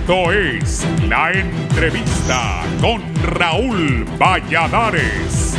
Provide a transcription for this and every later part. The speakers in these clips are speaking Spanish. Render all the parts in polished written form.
Esto es La Entrevista con Raúl Valladares.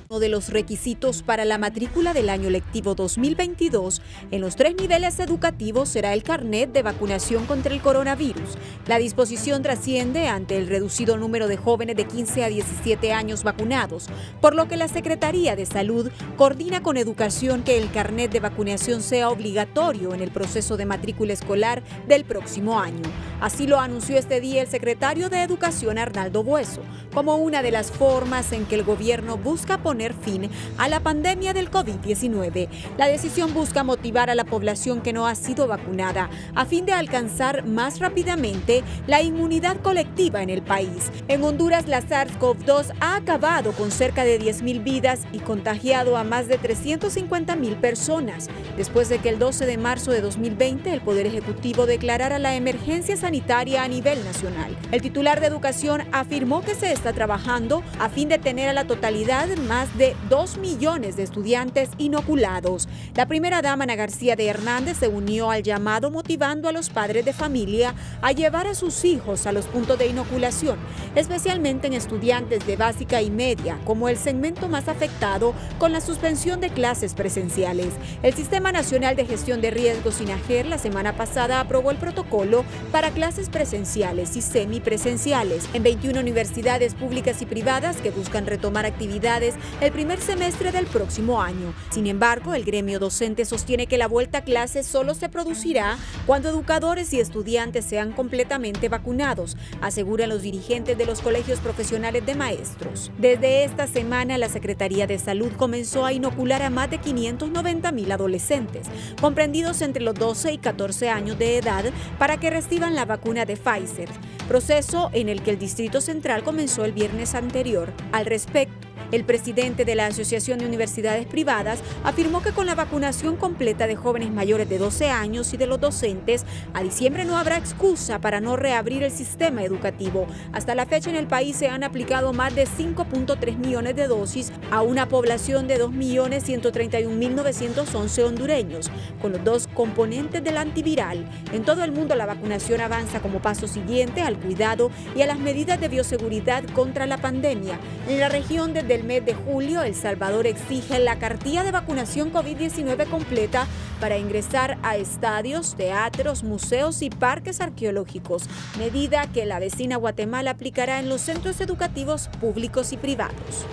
Uno de los requisitos para la matrícula del año lectivo 2022 en los 3 niveles educativos será el carnet de vacunación contra el coronavirus. La disposición trasciende ante el reducido número de jóvenes de 15 a 17 años vacunados, por lo que la Secretaría de Salud coordina con Educación que el carnet de vacunación sea obligatorio en el proceso de matrícula escolar del próximo año. Así lo anunció este día el secretario de Educación, Arnaldo Bueso, como una de las formas en que el gobierno busca poner fin a la pandemia del COVID-19. La decisión busca motivar a la población que no ha sido vacunada a fin de alcanzar más rápidamente la inmunidad colectiva en el país. En Honduras, la SARS-CoV-2 ha acabado con cerca de 10,000 vidas y contagiado a más de 350,000 personas, después de que el 12 de marzo de 2020 el Poder Ejecutivo declarara la emergencia sanitaria a nivel nacional. El titular de Educación afirmó que se está trabajando a fin de tener a la totalidad más de 2 millones de estudiantes inoculados. La primera dama, Ana García de Hernández, se unió al llamado motivando a los padres de familia a llevar a sus hijos a los puntos de inoculación, especialmente en estudiantes de básica y media, como el segmento más afectado con la suspensión de clases presenciales. El Sistema Nacional de Gestión de Riesgos, SINAGER, la semana pasada aprobó el protocolo para clases presenciales y semipresenciales en 21 universidades públicas y privadas que buscan retomar actividades el primer semestre del próximo año. Sin embargo, el gremio docente sostiene que la vuelta a clases solo se producirá cuando educadores y estudiantes sean completamente vacunados, aseguran los dirigentes de los colegios profesionales de maestros. Desde esta semana, la Secretaría de Salud comenzó a inocular a más de 590,000 adolescentes, comprendidos entre los 12 y 14 años de edad, para que reciban la vacuna de Pfizer, proceso en el que el Distrito Central comenzó el viernes anterior. Al respecto, el presidente de la Asociación de Universidades Privadas afirmó que con la vacunación completa de jóvenes mayores de 12 años y de los docentes, a diciembre no habrá excusa para no reabrir el sistema educativo. Hasta la fecha en el país se han aplicado más de 5.3 millones de dosis a una población de 2.131.911 hondureños, con los dos componentes del antiviral. En todo el mundo la vacunación avanza como paso siguiente al cuidado y a las medidas de bioseguridad contra la pandemia. En la región, desde el mes de julio, El Salvador exige la cartilla de vacunación COVID-19 completa para ingresar a estadios, teatros, museos y parques arqueológicos, medida que la vecina Guatemala aplicará en los centros educativos públicos y privados.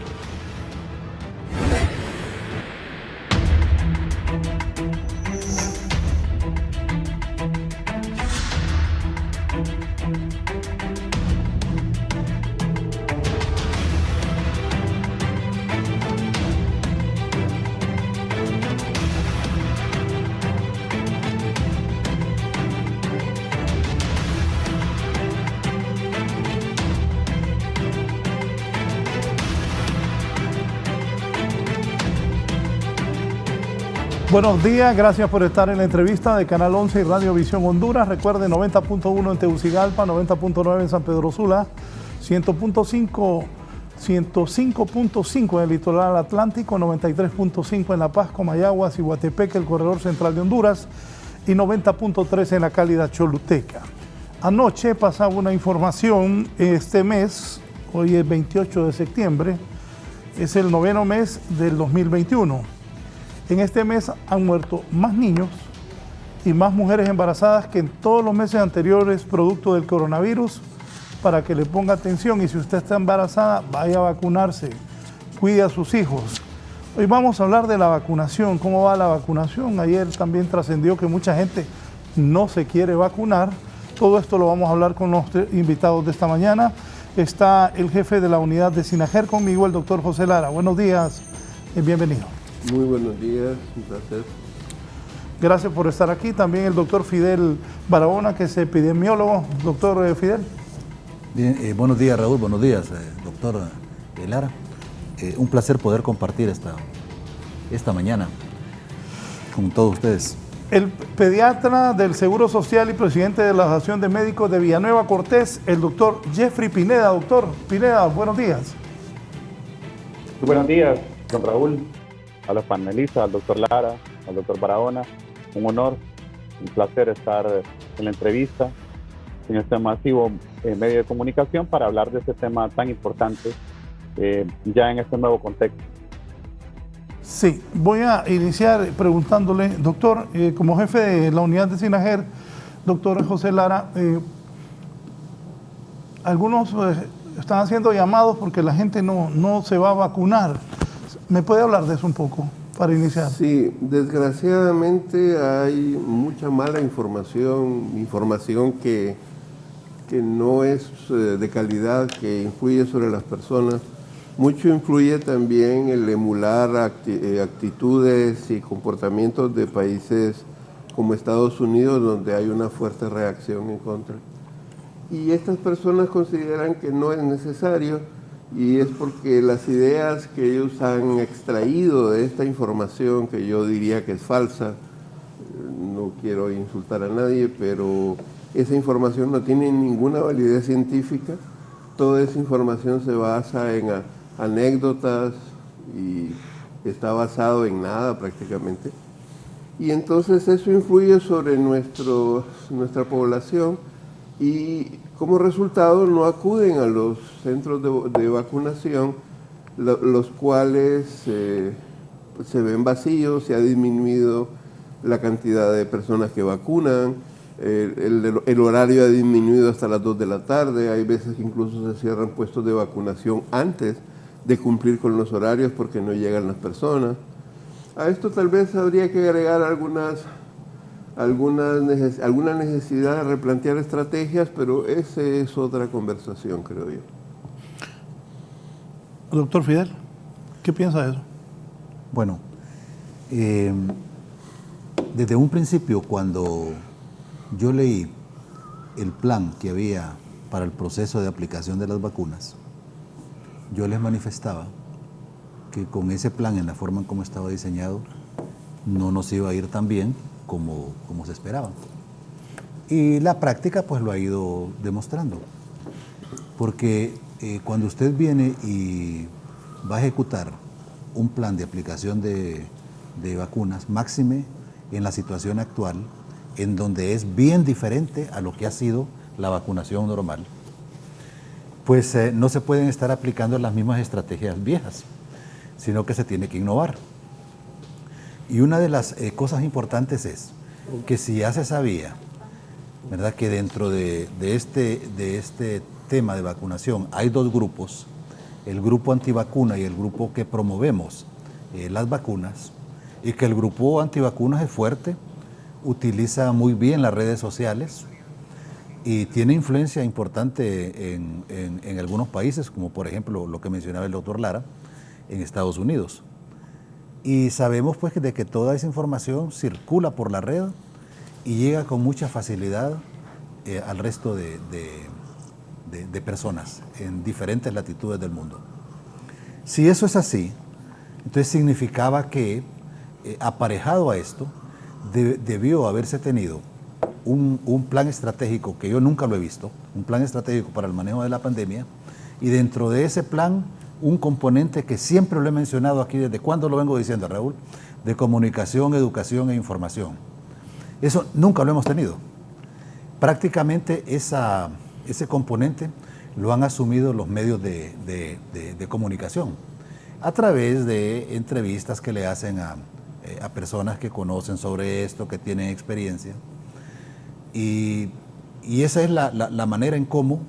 Buenos días, gracias por estar en la entrevista de Canal 11 y Radio Visión Honduras. Recuerde, 90.1 en Tegucigalpa, 90.9 en San Pedro Sula, 105.5 en el litoral atlántico, 93.5 en La Paz, Comayagua, Ciguatepeque, el corredor central de Honduras, y 90.3 en la cálida Choluteca. Anoche pasaba una información, este mes, hoy es 28 de septiembre, es el 9º mes del 2021. En este mes han muerto más niños y más mujeres embarazadas que en todos los meses anteriores producto del coronavirus. Para que le ponga atención, y si usted está embarazada, vaya a vacunarse, cuide a sus hijos. Hoy vamos a hablar de la vacunación, cómo va la vacunación. Ayer también trascendió que mucha gente no se quiere vacunar. Todo esto lo vamos a hablar con los invitados de esta mañana. Está el jefe de la unidad de SINAGER conmigo, el doctor José Lara. Buenos días y bienvenido. Muy buenos días, un placer. Gracias por estar aquí. También el doctor Fidel Barahona, que es epidemiólogo. Doctor Fidel. Bien, buenos días, Raúl. Buenos días, doctor Lara. Un placer poder compartir esta mañana con todos ustedes. El pediatra del Seguro Social y presidente de la Asociación de Médicos de Villanueva Cortés, el doctor Jeffrey Pineda. Doctor Pineda, buenos días. Muy buenos días, don Raúl, a los panelistas, al doctor Lara, al doctor Barahona. Un honor Un placer estar en la entrevista en este masivo medio de comunicación para hablar de este tema tan importante ya en este nuevo contexto. Sí, voy a iniciar preguntándole, doctor, como jefe de la unidad de SINAGER, doctor José Lara, algunos están haciendo llamados porque la gente no se va a vacunar. ¿Me puede hablar de eso un poco para iniciar? Sí, desgraciadamente hay mucha mala información que no es de calidad, que influye sobre las personas. Mucho influye también el emular actitudes y comportamientos de países como Estados Unidos, donde hay una fuerte reacción en contra. Y estas personas consideran que no es necesario, y es porque las ideas que ellos han extraído de esta información, que yo diría que es falsa, no quiero insultar a nadie, pero esa información no tiene ninguna validez científica. Toda esa información se basa en anécdotas y está basado en nada prácticamente. Y entonces eso influye sobre nuestra población, y como resultado no acuden a los centros de vacunación, los cuales se ven vacíos. Se ha disminuido la cantidad de personas que vacunan, el horario ha disminuido hasta las 2 de la tarde, hay veces que incluso se cierran puestos de vacunación antes de cumplir con los horarios porque no llegan las personas. A esto tal vez habría que agregar alguna necesidad de replantear estrategias, pero esa es otra conversación, creo yo. Doctor Fidel, ¿qué piensa de eso? Bueno, desde un principio, cuando yo leí el plan que había para el proceso de aplicación de las vacunas, yo les manifestaba que con ese plan, en la forma en cómo estaba diseñado, no nos iba a ir tan bien como se esperaba. Y la práctica pues lo ha ido demostrando. Porque cuando usted viene y va a ejecutar un plan de aplicación de vacunas, máxime en la situación actual, en donde es bien diferente a lo que ha sido la vacunación normal, pues no se pueden estar aplicando las mismas estrategias viejas, sino que se tiene que innovar. Y una de las cosas importantes es que si ya se sabía, ¿verdad?, que dentro de este tema de vacunación hay dos grupos, el grupo antivacuna y el grupo que promovemos las vacunas, y que el grupo antivacunas es fuerte, utiliza muy bien las redes sociales y tiene influencia importante en algunos países, como por ejemplo lo que mencionaba el doctor Lara, en Estados Unidos. Y sabemos pues de que toda esa información circula por la red y llega con mucha facilidad al resto de personas en diferentes latitudes del mundo. Si eso es así, entonces significaba que aparejado a esto debió haberse tenido un plan estratégico, que yo nunca lo he visto, un plan estratégico para el manejo de la pandemia, y dentro de ese plan un componente que siempre lo he mencionado aquí, desde cuando lo vengo diciendo, Raúl, de comunicación, educación e información. Eso nunca lo hemos tenido. Prácticamente ese componente lo han asumido los medios de comunicación a través de entrevistas que le hacen a personas que conocen sobre esto, que tienen experiencia. Y esa es la manera en cómo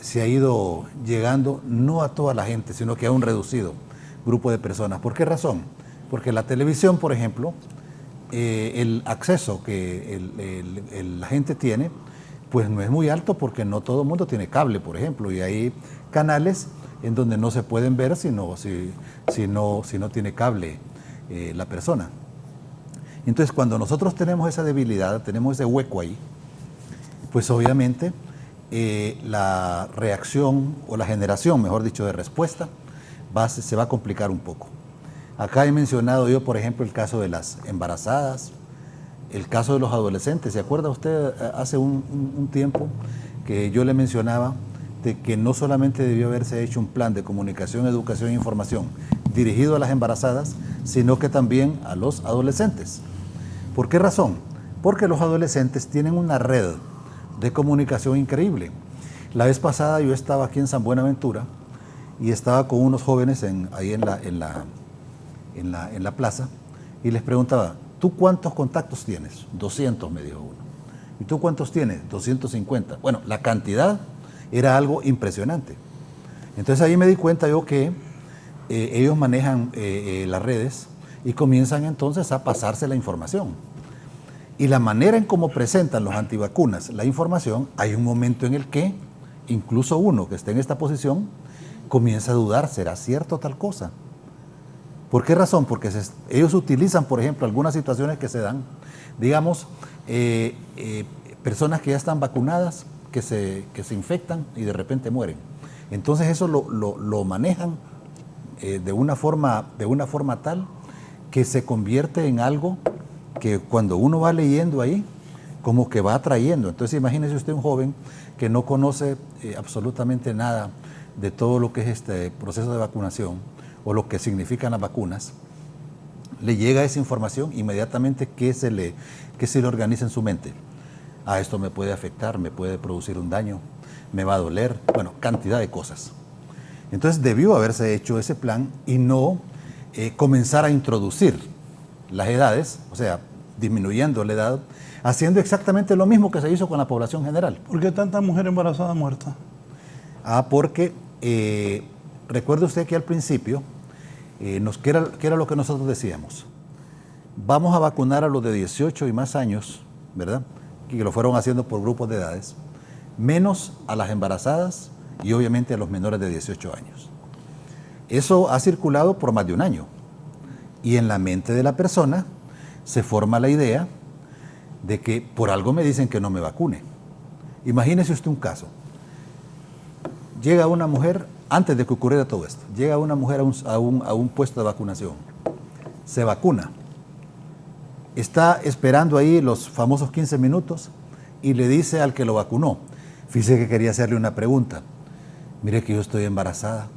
se ha ido llegando, no a toda la gente, sino que a un reducido grupo de personas. ¿Por qué razón? Porque la televisión, por ejemplo, el acceso que la gente tiene, pues no es muy alto, porque no todo el mundo tiene cable, por ejemplo, y hay canales en donde no se pueden ver si no tiene cable la persona. Entonces, cuando nosotros tenemos esa debilidad, tenemos ese hueco ahí, pues obviamente la reacción, o la generación, mejor dicho, de respuesta, se va a complicar un poco. Acá he mencionado yo, por ejemplo, el caso de las embarazadas, el caso de los adolescentes. ¿Se acuerda usted hace un tiempo que yo le mencionaba de que no solamente debió haberse hecho un plan de comunicación, educación e información dirigido a las embarazadas, sino que también a los adolescentes? ¿Por qué razón? porque los adolescentes tienen una red de comunicación increíble. La vez pasada yo estaba aquí en San Buenaventura y estaba con unos jóvenes ahí en la plaza y les preguntaba, ¿tú cuántos contactos tienes? 200, me dijo uno. ¿Y tú cuántos tienes? 250. Bueno, la cantidad era algo impresionante. Entonces ahí me di cuenta yo que ellos manejan las redes y comienzan entonces a pasarse la información. Y la manera en cómo presentan los antivacunas la información, hay un momento en el que incluso uno que esté en esta posición comienza a dudar, ¿será cierto tal cosa? ¿Por qué razón? Porque ellos utilizan, por ejemplo, algunas situaciones que se dan, digamos, personas que ya están vacunadas, que se infectan y de repente mueren. Entonces eso lo manejan de una forma tal que se convierte en algo que cuando uno va leyendo ahí, como que va atrayendo. Entonces imagínese usted un joven que no conoce absolutamente nada de todo lo que es este proceso de vacunación o lo que significan las vacunas, le llega esa información inmediatamente que se le organiza en su mente. Ah, esto me puede afectar, me puede producir un daño, me va a doler, bueno, cantidad de cosas. Entonces debió haberse hecho ese plan y no comenzar a introducir las edades, o sea, disminuyendo la edad, haciendo exactamente lo mismo que se hizo con la población general. ¿Por qué tanta mujer embarazada muerta? Porque recuerde usted que al principio, ¿qué era lo que nosotros decíamos? Vamos a vacunar a los de 18 y más años, ¿verdad? Que lo fueron haciendo por grupos de edades, menos a las embarazadas y obviamente a los menores de 18 años. Eso ha circulado por más de un año y en la mente de la persona se forma la idea de que por algo me dicen que no me vacune. Imagínese usted un caso. Llega una mujer, antes de que ocurriera todo esto, llega una mujer a un puesto de vacunación, se vacuna, está esperando ahí los famosos 15 minutos y le dice al que lo vacunó, fíjese que quería hacerle una pregunta, mire que yo estoy embarazada.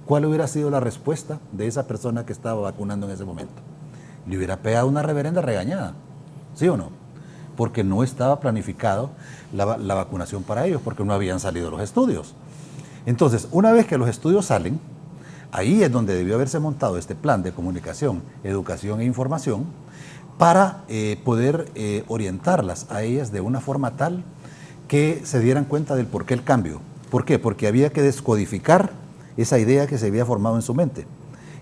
¿Cuál hubiera sido la respuesta de esa persona que estaba vacunando en ese momento? Le hubiera pegado una reverenda regañada, ¿sí o no? Porque no estaba planificado la vacunación para ellos, porque no habían salido los estudios. Entonces, una vez que los estudios salen, ahí es donde debió haberse montado este plan de comunicación, educación e información para poder orientarlas a ellas de una forma tal que se dieran cuenta del por qué el cambio. ¿Por qué? Porque había que descodificar esa idea que se había formado en su mente.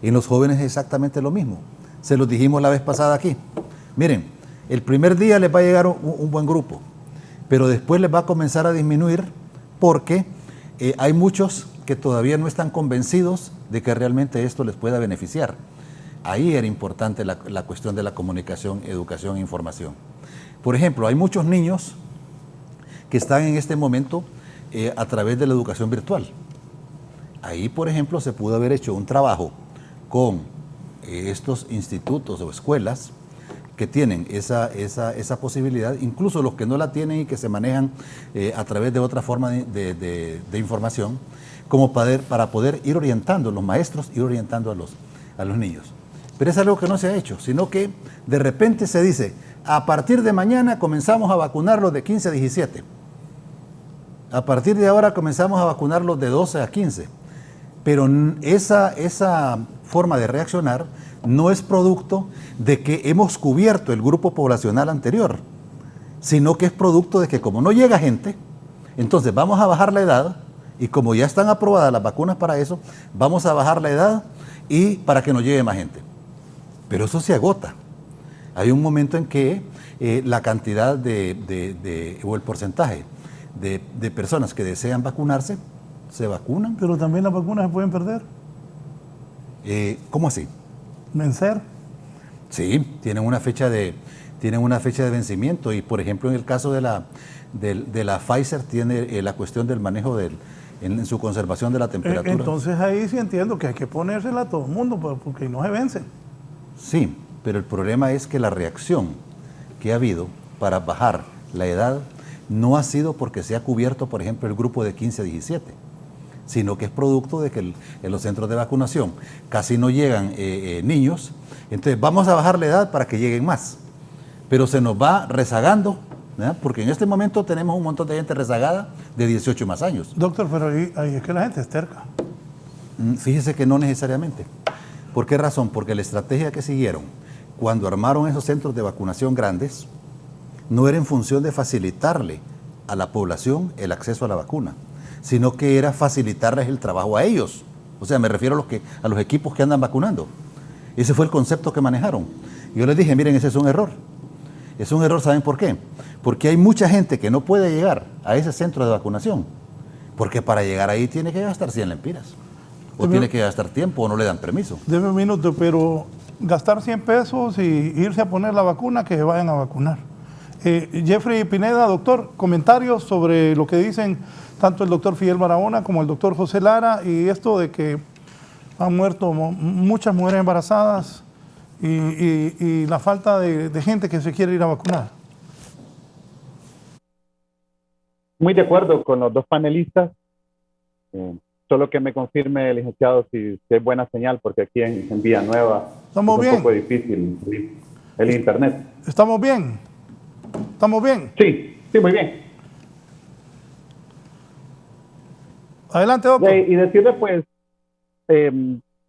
En los jóvenes es exactamente lo mismo. Se los dijimos la vez pasada aquí. Miren, el primer día les va a llegar un buen grupo, pero después les va a comenzar a disminuir porque hay muchos que todavía no están convencidos de que realmente esto les pueda beneficiar. Ahí era importante la cuestión de la comunicación, educación e información. Por ejemplo, hay muchos niños que están en este momento a través de la educación virtual. Ahí, por ejemplo, se pudo haber hecho un trabajo con estos institutos o escuelas que tienen esa posibilidad, incluso los que no la tienen y que se manejan a través de otra forma de información, como para poder ir orientando, los maestros ir orientando a los niños. Pero es algo que no se ha hecho, sino que de repente se dice, a partir de mañana comenzamos a vacunarlos de 15 a 17. A partir de ahora comenzamos a vacunarlos de 12 a 15. Pero esa forma de reaccionar no es producto de que hemos cubierto el grupo poblacional anterior, sino que es producto de que como no llega gente, entonces vamos a bajar la edad y como ya están aprobadas las vacunas para eso, vamos a bajar la edad y para que nos llegue más gente. Pero eso se agota. Hay un momento en que la cantidad o el porcentaje de personas que desean vacunarse se vacunan. Pero también las vacunas se pueden perder. ¿Cómo así? ¿Vencer? Sí, tienen una fecha de vencimiento y por ejemplo en el caso de la Pfizer tiene la cuestión del manejo en su conservación de la temperatura. Entonces ahí sí entiendo que hay que ponérsela a todo el mundo porque no se vencen. Sí, pero el problema es que la reacción que ha habido para bajar la edad no ha sido porque se ha cubierto, por ejemplo, el grupo de 15 a 17, sino que es producto de que en los centros de vacunación casi no llegan niños, entonces vamos a bajar la edad para que lleguen más. pero se nos va rezagando, ¿verdad? Porque en este momento tenemos un montón de gente rezagada de 18 más años. Doctor, pero ahí es que la gente es terca. Fíjese que no necesariamente. ¿Por qué razón? Porque la estrategia que siguieron cuando armaron esos centros de vacunación grandes no era en función de facilitarle a la población el acceso a la vacuna, sino que era facilitarles el trabajo a ellos. O sea, me refiero a los equipos que andan vacunando. Ese fue el concepto que manejaron. Yo les dije, miren, ese es un error. Es un error, ¿saben por qué? Porque hay mucha gente que no puede llegar a ese centro de vacunación, porque para llegar ahí tiene que gastar 100 lempiras, o tiene que gastar tiempo, o no le dan permiso. Deme un minuto, pero gastar 100 pesos y irse a poner la vacuna, que se vayan a vacunar. Jeffrey Pineda, doctor, comentarios sobre lo que dicen tanto el doctor Fidel Barahona como el doctor José Lara, y esto de que han muerto muchas mujeres embarazadas y la falta de gente que se quiere ir a vacunar. Muy de acuerdo con los dos panelistas. Solo que me confirme, licenciado, si es buena señal, porque aquí en Villanueva ¿Estamos bien? Es un poco difícil el internet. ¿Estamos bien? ¿Estamos bien? Sí, muy bien. Adelante, doctor. Y decirle, pues,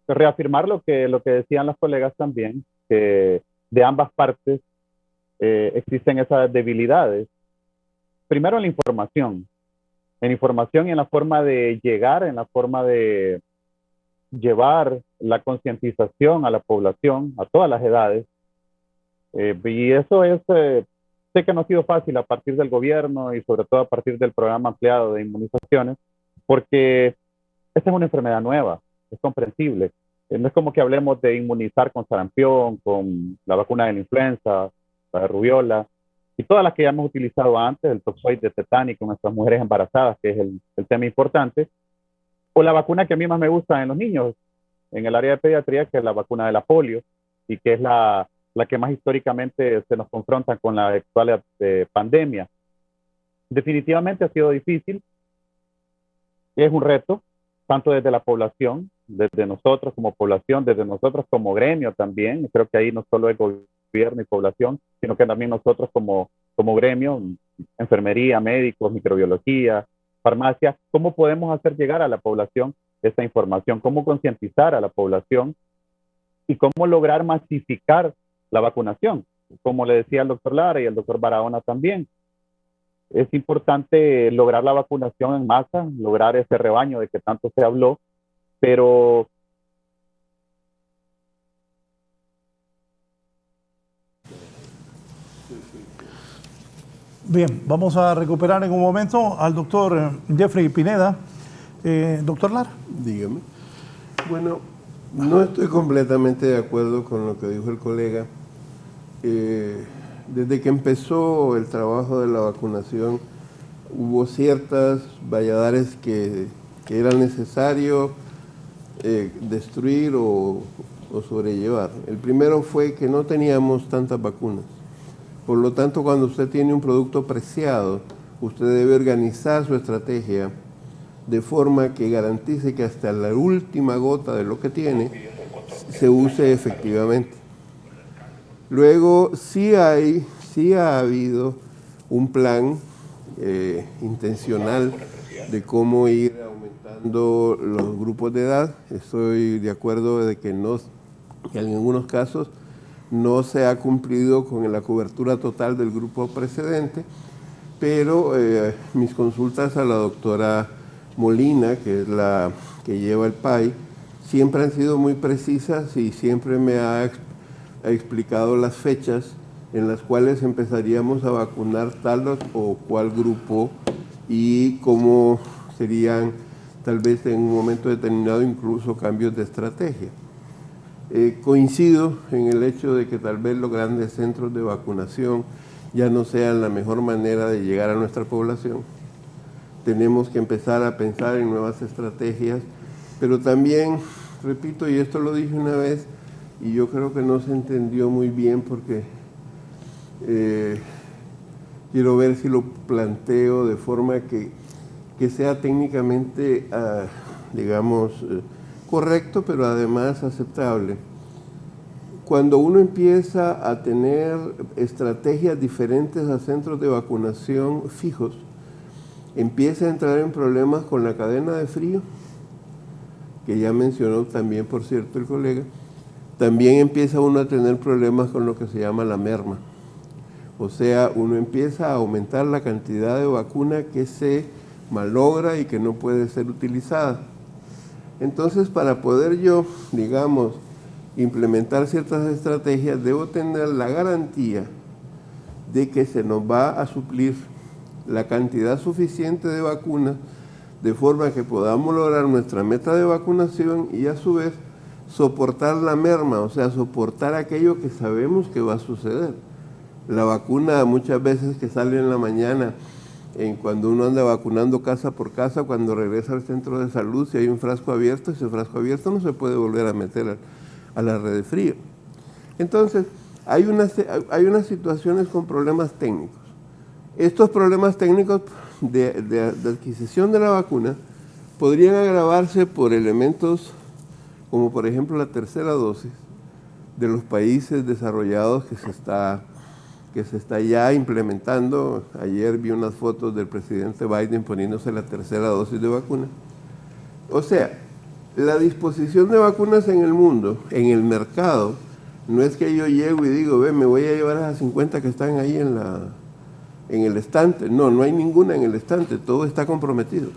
reafirmar lo que decían las colegas también, que de ambas partes existen esas debilidades. Primero en la información y en la forma de llegar, en la forma de llevar la concientización a la población, a todas las edades. Y eso es, sé que no ha sido fácil a partir del gobierno y sobre todo a partir del programa ampliado de inmunizaciones, porque esta es una enfermedad nueva, es comprensible. No es como que hablemos de inmunizar con sarampión, con la vacuna de la influenza, la de rubiola, y todas las que ya hemos utilizado antes, el toxoide tetánico en nuestras mujeres embarazadas, que es el tema importante, o la vacuna que a mí más me gusta en los niños, en el área de pediatría, que es la vacuna de la polio, y que es la que más históricamente se nos confronta con la actual pandemia. Definitivamente ha sido difícil, es un reto, tanto desde la población, desde nosotros como población, desde nosotros como gremio también. Creo que ahí no solo es gobierno y población, sino que también nosotros como gremio, enfermería, médicos, microbiología, farmacia, ¿cómo podemos hacer llegar a la población esta información? ¿Cómo concientizar a la población? Y cómo lograr masificar la vacunación, como le decía el doctor Lara y el doctor Barahona también. Es importante lograr la vacunación en masa, lograr ese rebaño de que tanto se habló, pero bien, vamos a recuperar en un momento al doctor Jeffrey Pineda. Doctor Lara. Dígame. Bueno, no estoy completamente de acuerdo con lo que dijo el colega. Desde que empezó el trabajo de la vacunación, hubo ciertas valladares que era necesario destruir o sobrellevar. El primero fue que no teníamos tantas vacunas. Por lo tanto, cuando usted tiene un producto preciado, usted debe organizar su estrategia de forma que garantice que hasta la última gota de lo que tiene se use efectivamente. Luego, sí ha habido un plan intencional de cómo ir aumentando los grupos de edad. Estoy de acuerdo de que en algunos casos no se ha cumplido con la cobertura total del grupo precedente, pero mis consultas a la doctora Molina, que es la que lleva el PAI, siempre han sido muy precisas y siempre me ha explicado las fechas en las cuales empezaríamos a vacunar tal o cual grupo y cómo serían tal vez en un momento determinado incluso cambios de estrategia. Coincido en el hecho de que tal vez los grandes centros de vacunación ya no sean la mejor manera de llegar a nuestra población. Tenemos que empezar a pensar en nuevas estrategias, pero también, repito, y esto lo dije una vez, y yo creo que no se entendió muy bien porque quiero ver si lo planteo de forma que sea técnicamente, digamos, correcto, pero además aceptable. cuando uno empieza a tener estrategias diferentes a centros de vacunación fijos, empieza a entrar en problemas con la cadena de frío, que ya mencionó también, por cierto, el colega. También empieza uno a tener problemas con lo que se llama la merma. O sea, uno empieza a aumentar la cantidad de vacuna que se malogra y que no puede ser utilizada. Entonces, para poder yo, digamos, implementar ciertas estrategias, debo tener la garantía de que se nos va a suplir la cantidad suficiente de vacunas de forma que podamos lograr nuestra meta de vacunación y a su vez soportar la merma, o sea, soportar aquello que sabemos que va a suceder. La vacuna muchas veces que sale en la mañana, cuando uno anda vacunando casa por casa, cuando regresa al centro de salud, si hay un frasco abierto, ese frasco abierto no se puede volver a meter a la red de frío. Entonces, hay unas situaciones con problemas técnicos. Estos problemas técnicos de adquisición de la vacuna podrían agravarse por elementos como por ejemplo la tercera dosis de los países desarrollados que se está ya implementando. Ayer vi unas fotos del presidente Biden poniéndose la tercera dosis de vacuna. O sea, la disposición de vacunas en el mundo, en el mercado, no es que yo llego y digo, ve, me voy a llevar a las 50 que están ahí en el estante. No, no hay ninguna en el estante, todo está comprometido.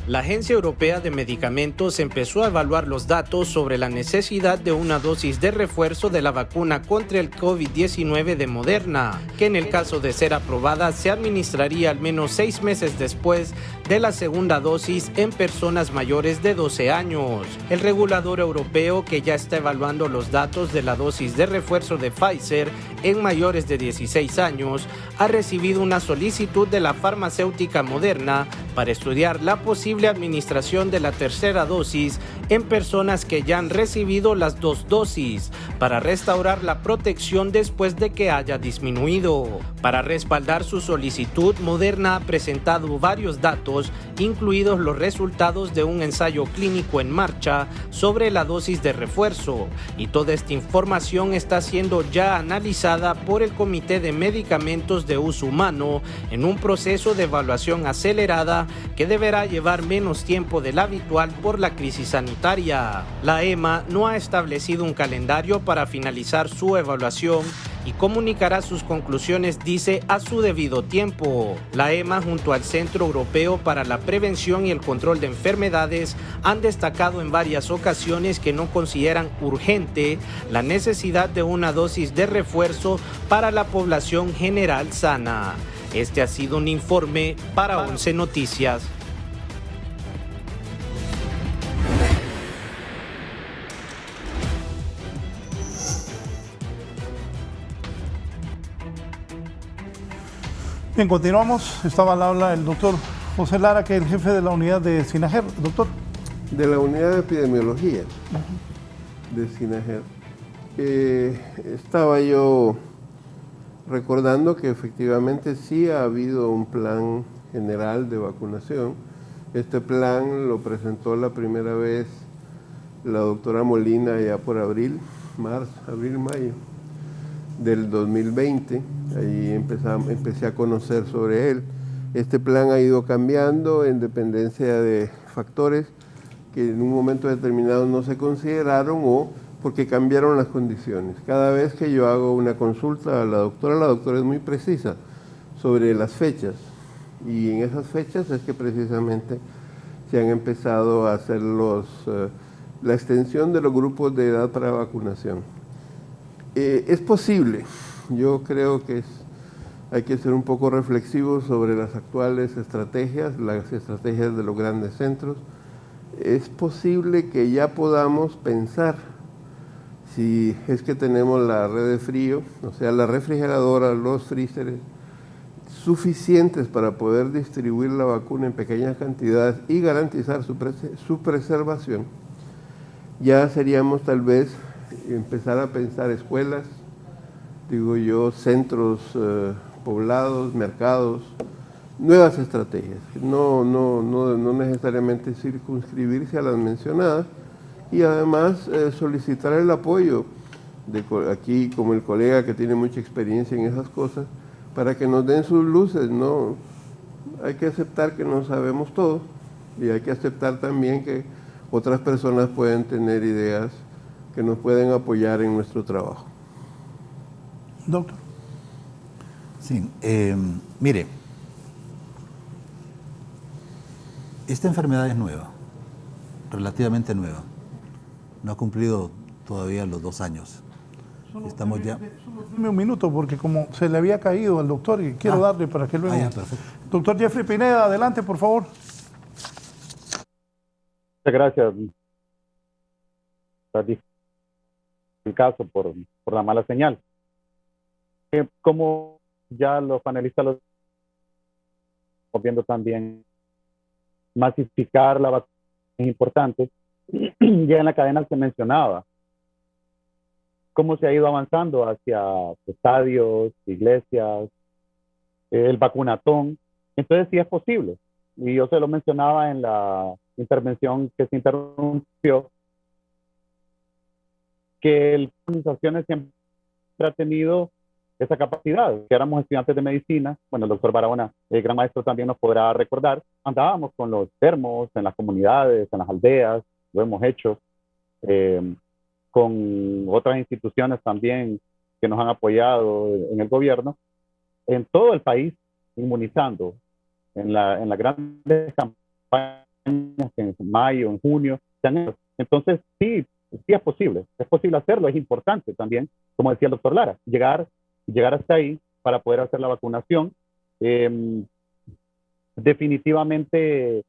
La Agencia Europea de Medicamentos empezó a evaluar los datos sobre la necesidad de una dosis de refuerzo de la vacuna contra el COVID-19 de Moderna, que en el caso de ser aprobada se administraría al menos 6 meses después de la segunda dosis en personas mayores de 12 años. El regulador europeo, que ya está evaluando los datos de la dosis de refuerzo de Pfizer en mayores de 16 años, ha recibido una solicitud de la farmacéutica Moderna para estudiar la posible administración de la tercera dosis en personas que ya han recibido las 2 dosis para restaurar la protección después de que haya disminuido. Para respaldar su solicitud, Moderna ha presentado varios datos, incluidos los resultados de un ensayo clínico en marcha sobre la dosis de refuerzo, y toda esta información está siendo ya analizada por el Comité de Medicamentos de Uso Humano en un proceso de evaluación acelerada que deberá llevar menos tiempo del habitual por la crisis sanitaria. La EMA no ha establecido un calendario para finalizar su evaluación y comunicará sus conclusiones, dice, a su debido tiempo. La EMA, junto al Centro Europeo para la Prevención y el Control de Enfermedades, han destacado en varias ocasiones que no consideran urgente la necesidad de una dosis de refuerzo para la población general sana. Este ha sido un informe para 11 Noticias. Bien, continuamos. Estaba al habla el doctor José Lara, que es el jefe de la unidad de SINAGER. Doctor. De la unidad de epidemiología de SINAGER. Estaba yo recordando que efectivamente sí ha habido un plan general de vacunación. Este plan lo presentó la primera vez la doctora Molina ya por abril, mayo del 2020. Ahí empecé a conocer sobre él. Este plan ha ido cambiando en dependencia de factores que en un momento determinado no se consideraron o porque cambiaron las condiciones. Cada vez que yo hago una consulta a la doctora es muy precisa sobre las fechas, y en esas fechas es que precisamente se han empezado a hacer la extensión de los grupos de edad para vacunación. Es posible, yo creo que hay que ser un poco reflexivos sobre las actuales estrategias, las estrategias de los grandes centros. Es posible que ya podamos pensar, si es que tenemos la red de frío, o sea, la refrigeradora, los freezers, suficientes para poder distribuir la vacuna en pequeñas cantidades y garantizar su preservación, ya seríamos tal vez empezar a pensar escuelas, digo yo, centros poblados, mercados, nuevas estrategias, no necesariamente circunscribirse a las mencionadas, y además solicitar el apoyo de aquí, como el colega que tiene mucha experiencia en esas cosas, para que nos den sus luces. No hay que aceptar que no sabemos todo y hay que aceptar también que otras personas pueden tener ideas que nos pueden apoyar en nuestro trabajo. Doctor. Sí, mire, esta enfermedad es nueva, relativamente nueva. No ha cumplido todavía los 2 años. Estamos ya... Solo dime un minuto, porque como se le había caído al doctor y quiero darle para que luego... ya, perfecto. Doctor Jeffrey Pineda, adelante, por favor. Muchas gracias. El caso por la mala señal. Como ya los panelistas lo están viendo también, masificar la vacuna es importante. Ya en la cadena se mencionaba cómo se ha ido avanzando hacia estadios, iglesias, el vacunatón. Entonces sí es posible. Y yo se lo mencionaba en la intervención que se interrumpió, que las organizaciones siempre ha tenido esa capacidad. Que éramos estudiantes de medicina, bueno, el doctor Barahona, el gran maestro, también nos podrá recordar, andábamos con los enfermos en las comunidades, en las aldeas, lo hemos hecho, con otras instituciones también que nos han apoyado en el gobierno, en todo el país, inmunizando, en las grandes campañas en mayo, en junio. Entonces, sí es posible hacerlo, es importante también, como decía el doctor Lara, llegar hasta ahí para poder hacer la vacunación. Definitivamente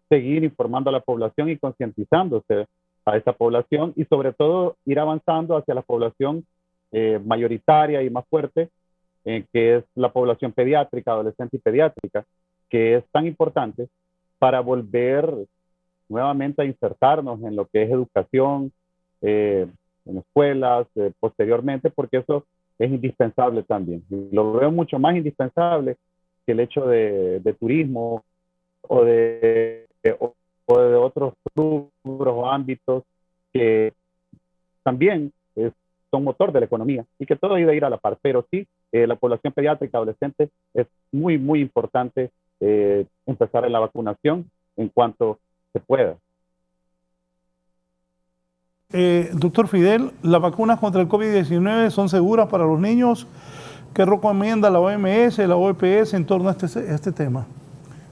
seguir informando a la población y concientizándose a esa población, y sobre todo ir avanzando hacia la población mayoritaria y más fuerte, que es la población pediátrica, adolescente y pediátrica, que es tan importante para volver nuevamente a insertarnos en lo que es educación, en escuelas, posteriormente, porque eso es indispensable también. Lo veo mucho más indispensable que el hecho de turismo o de otros rubros o ámbitos que también son motor de la economía y que todo debe ir a la par. Pero sí, la población pediátrica, adolescente, es muy, muy importante empezar en la vacunación en cuanto se pueda. Doctor Fidel, ¿las vacunas contra el COVID-19 son seguras para los niños? ¿Qué recomienda la OMS, la OPS en torno a este tema?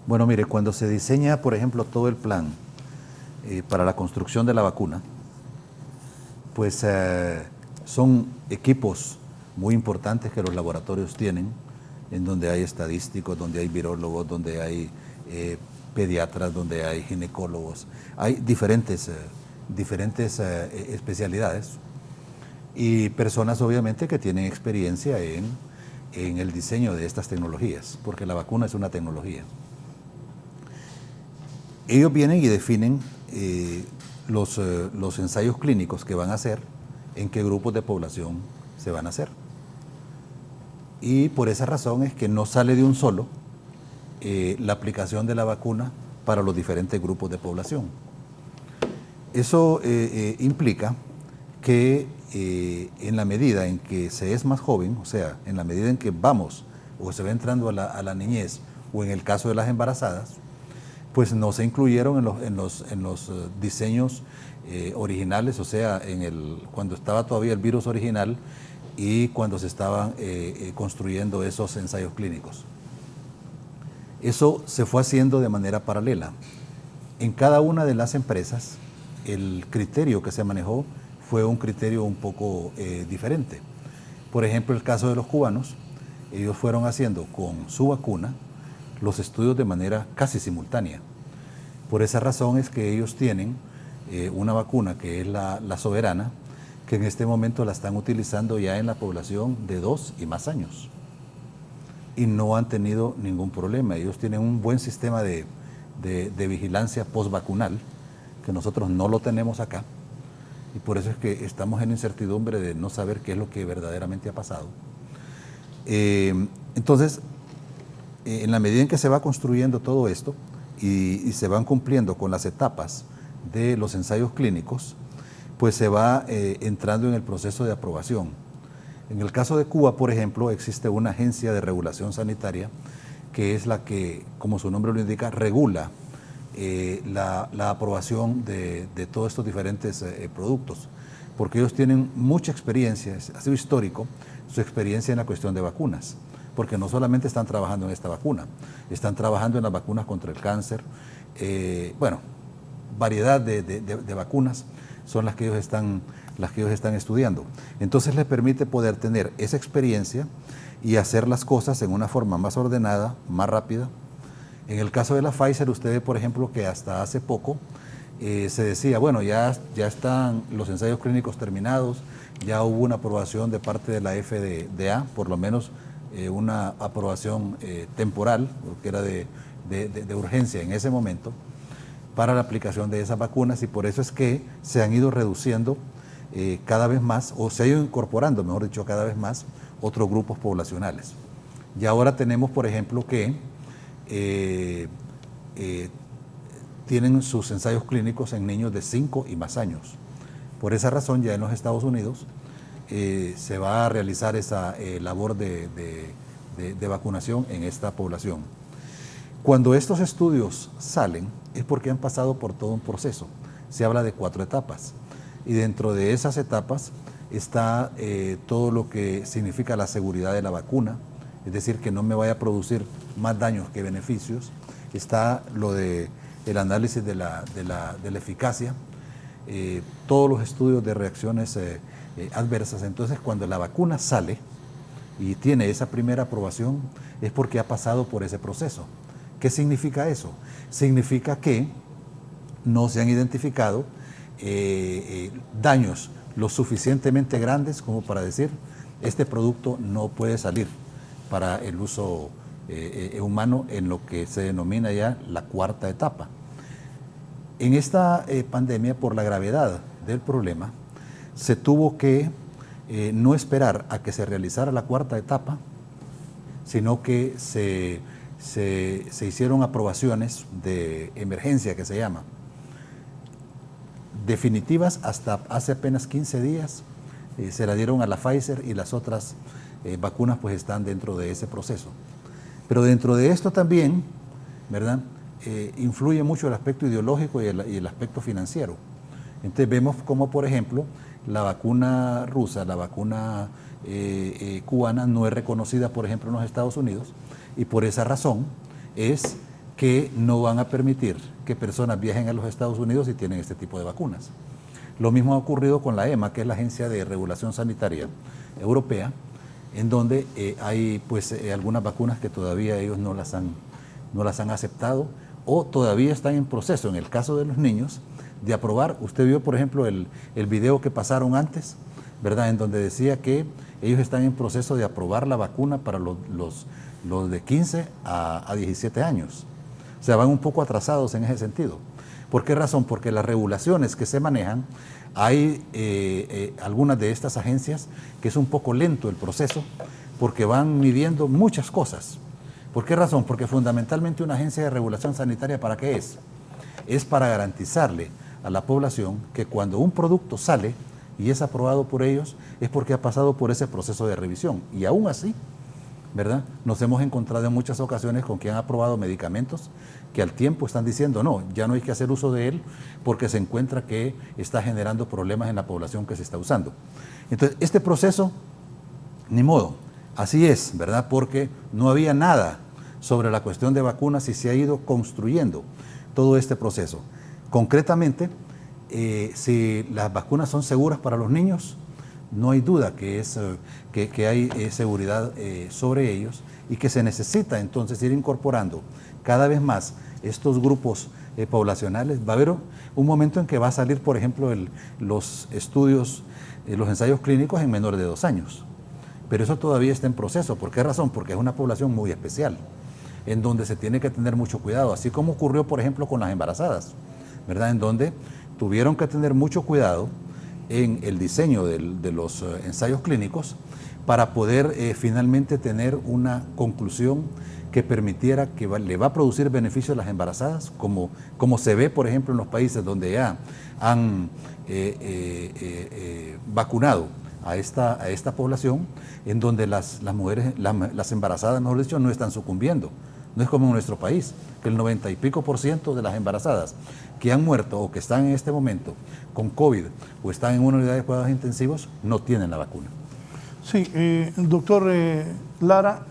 Bueno, mire, cuando se diseña, por ejemplo, todo el plan para la construcción de la vacuna, pues son equipos muy importantes que los laboratorios tienen, en donde hay estadísticos, donde hay virólogos, donde hay pediatras, donde hay ginecólogos. Hay diferentes especialidades y personas obviamente que tienen experiencia en el diseño de estas tecnologías, porque la vacuna es una tecnología. Ellos vienen y definen los ensayos clínicos que van a hacer, en qué grupos de población se van a hacer. Y por esa razón es que no sale de un solo la aplicación de la vacuna para los diferentes grupos de población. Eso implica que en la medida en que se es más joven, o sea, en la medida en que vamos o se va entrando a la niñez, o en el caso de las embarazadas, pues no se incluyeron en los diseños originales, o sea, cuando estaba todavía el virus original y cuando se estaban construyendo esos ensayos clínicos. Eso se fue haciendo de manera paralela. En cada una de las empresas, el criterio que se manejó fue un criterio un poco diferente. Por ejemplo, el caso de los cubanos, ellos fueron haciendo con su vacuna los estudios de manera casi simultánea. Por esa razón es que ellos tienen una vacuna que es la Soberana, que en este momento la están utilizando ya en la población de 2 y más años. Y no han tenido ningún problema. Ellos tienen un buen sistema de vigilancia postvacunal, que nosotros no lo tenemos acá. Y por eso es que estamos en incertidumbre de no saber qué es lo que verdaderamente ha pasado. Entonces, en la medida en que se va construyendo todo esto y se van cumpliendo con las etapas de los ensayos clínicos, pues se va entrando en el proceso de aprobación. En el caso de Cuba, por ejemplo, existe una agencia de regulación sanitaria que es la que, como su nombre lo indica, regula la aprobación de todos estos diferentes productos, porque ellos tienen mucha experiencia, ha sido histórico su experiencia en la cuestión de vacunas, porque no solamente están trabajando en esta vacuna, están trabajando en las vacunas contra el cáncer, bueno, variedad de vacunas son las que ellos están estudiando. Entonces les permite poder tener esa experiencia y hacer las cosas en una forma más ordenada, más rápida. En el caso de la Pfizer, usted ve, por ejemplo, que hasta hace poco se decía, bueno, ya están los ensayos clínicos terminados, ya hubo una aprobación de parte de la FDA, por lo menos una aprobación temporal, que era de urgencia en ese momento, para la aplicación de esas vacunas, y por eso es que se han ido reduciendo cada vez más, o se ha ido incorporando, mejor dicho, cada vez más otros grupos poblacionales. Y ahora tenemos, por ejemplo, que tienen sus ensayos clínicos en niños de 5 y más años. Por esa razón, ya en los Estados Unidos se va a realizar esa labor de vacunación en esta población. Cuando estos estudios salen, es porque han pasado por todo un proceso. Se habla de 4 etapas, y dentro de esas etapas está todo lo que significa la seguridad de la vacuna, es decir, que no me vaya a producir más daños que beneficios. Está lo del análisis de la eficacia, todos los estudios de reacciones adversas. Entonces, cuando la vacuna sale y tiene esa primera aprobación, es porque ha pasado por ese proceso. ¿Qué significa eso? Significa que no se han identificado daños lo suficientemente grandes como para decir, este producto no puede salir para el uso humano en lo que se denomina ya la 4ª etapa. En esta pandemia, por la gravedad del problema, se tuvo que no esperar a que se realizara la 4ª etapa, sino que se hicieron aprobaciones de emergencia, que se llama, definitivas hasta hace apenas 15 días, se la dieron a la Pfizer, y las otras vacunas pues están dentro de ese proceso. Pero dentro de esto también, ¿verdad?, influye mucho el aspecto ideológico y el aspecto financiero. Entonces vemos como, por ejemplo, la vacuna rusa, la vacuna cubana no es reconocida, por ejemplo, en los Estados Unidos, y por esa razón es que no van a permitir que personas viajen a los Estados Unidos si tienen este tipo de vacunas. Lo mismo ha ocurrido con la EMA, que es la Agencia de Regulación Sanitaria Europea, en donde hay pues algunas vacunas que todavía ellos no las han aceptado, o todavía están en proceso, en el caso de los niños, de aprobar. Usted vio, por ejemplo, el video que pasaron antes, ¿verdad?, en donde decía que ellos están en proceso de aprobar la vacuna para los de 15 a 17 años. O sea, van un poco atrasados en ese sentido. ¿Por qué razón? Porque las regulaciones que se manejan, hay algunas de estas agencias que es un poco lento el proceso, porque van midiendo muchas cosas. ¿Por qué razón? Porque fundamentalmente una agencia de regulación sanitaria, ¿para qué es? Es para garantizarle a la población que cuando un producto sale y es aprobado por ellos, es porque ha pasado por ese proceso de revisión. Y aún así, ¿verdad?, nos hemos encontrado en muchas ocasiones con que han aprobado medicamentos que al tiempo están diciendo, no, ya no hay que hacer uso de él porque se encuentra que está generando problemas en la población que se está usando. Entonces, este proceso, ni modo, así es, ¿verdad?, porque no había nada sobre la cuestión de vacunas y se ha ido construyendo todo este proceso. Concretamente, si las vacunas son seguras para los niños, no hay duda que hay seguridad sobre ellos, y que se necesita entonces ir incorporando cada vez más estos grupos poblacionales. Va a haber un momento en que va a salir, por ejemplo, los estudios, los ensayos clínicos en menores de 2 años. Pero eso todavía está en proceso. ¿Por qué razón? Porque es una población muy especial, en donde se tiene que tener mucho cuidado, así como ocurrió, por ejemplo, con las embarazadas, ¿verdad?, en donde tuvieron que tener mucho cuidado en el diseño de los ensayos clínicos para poder finalmente tener una conclusión que permitiera que le va a producir beneficios a las embarazadas, como se ve, por ejemplo, en los países donde ya han vacunado a esta población, en donde las mujeres, las embarazadas, mejor dicho, no están sucumbiendo. No es como en nuestro país, que el 90 y pico % de las embarazadas que han muerto o que están en este momento con COVID o están en una unidad de cuidados intensivos no tienen la vacuna. Sí, doctor Lara,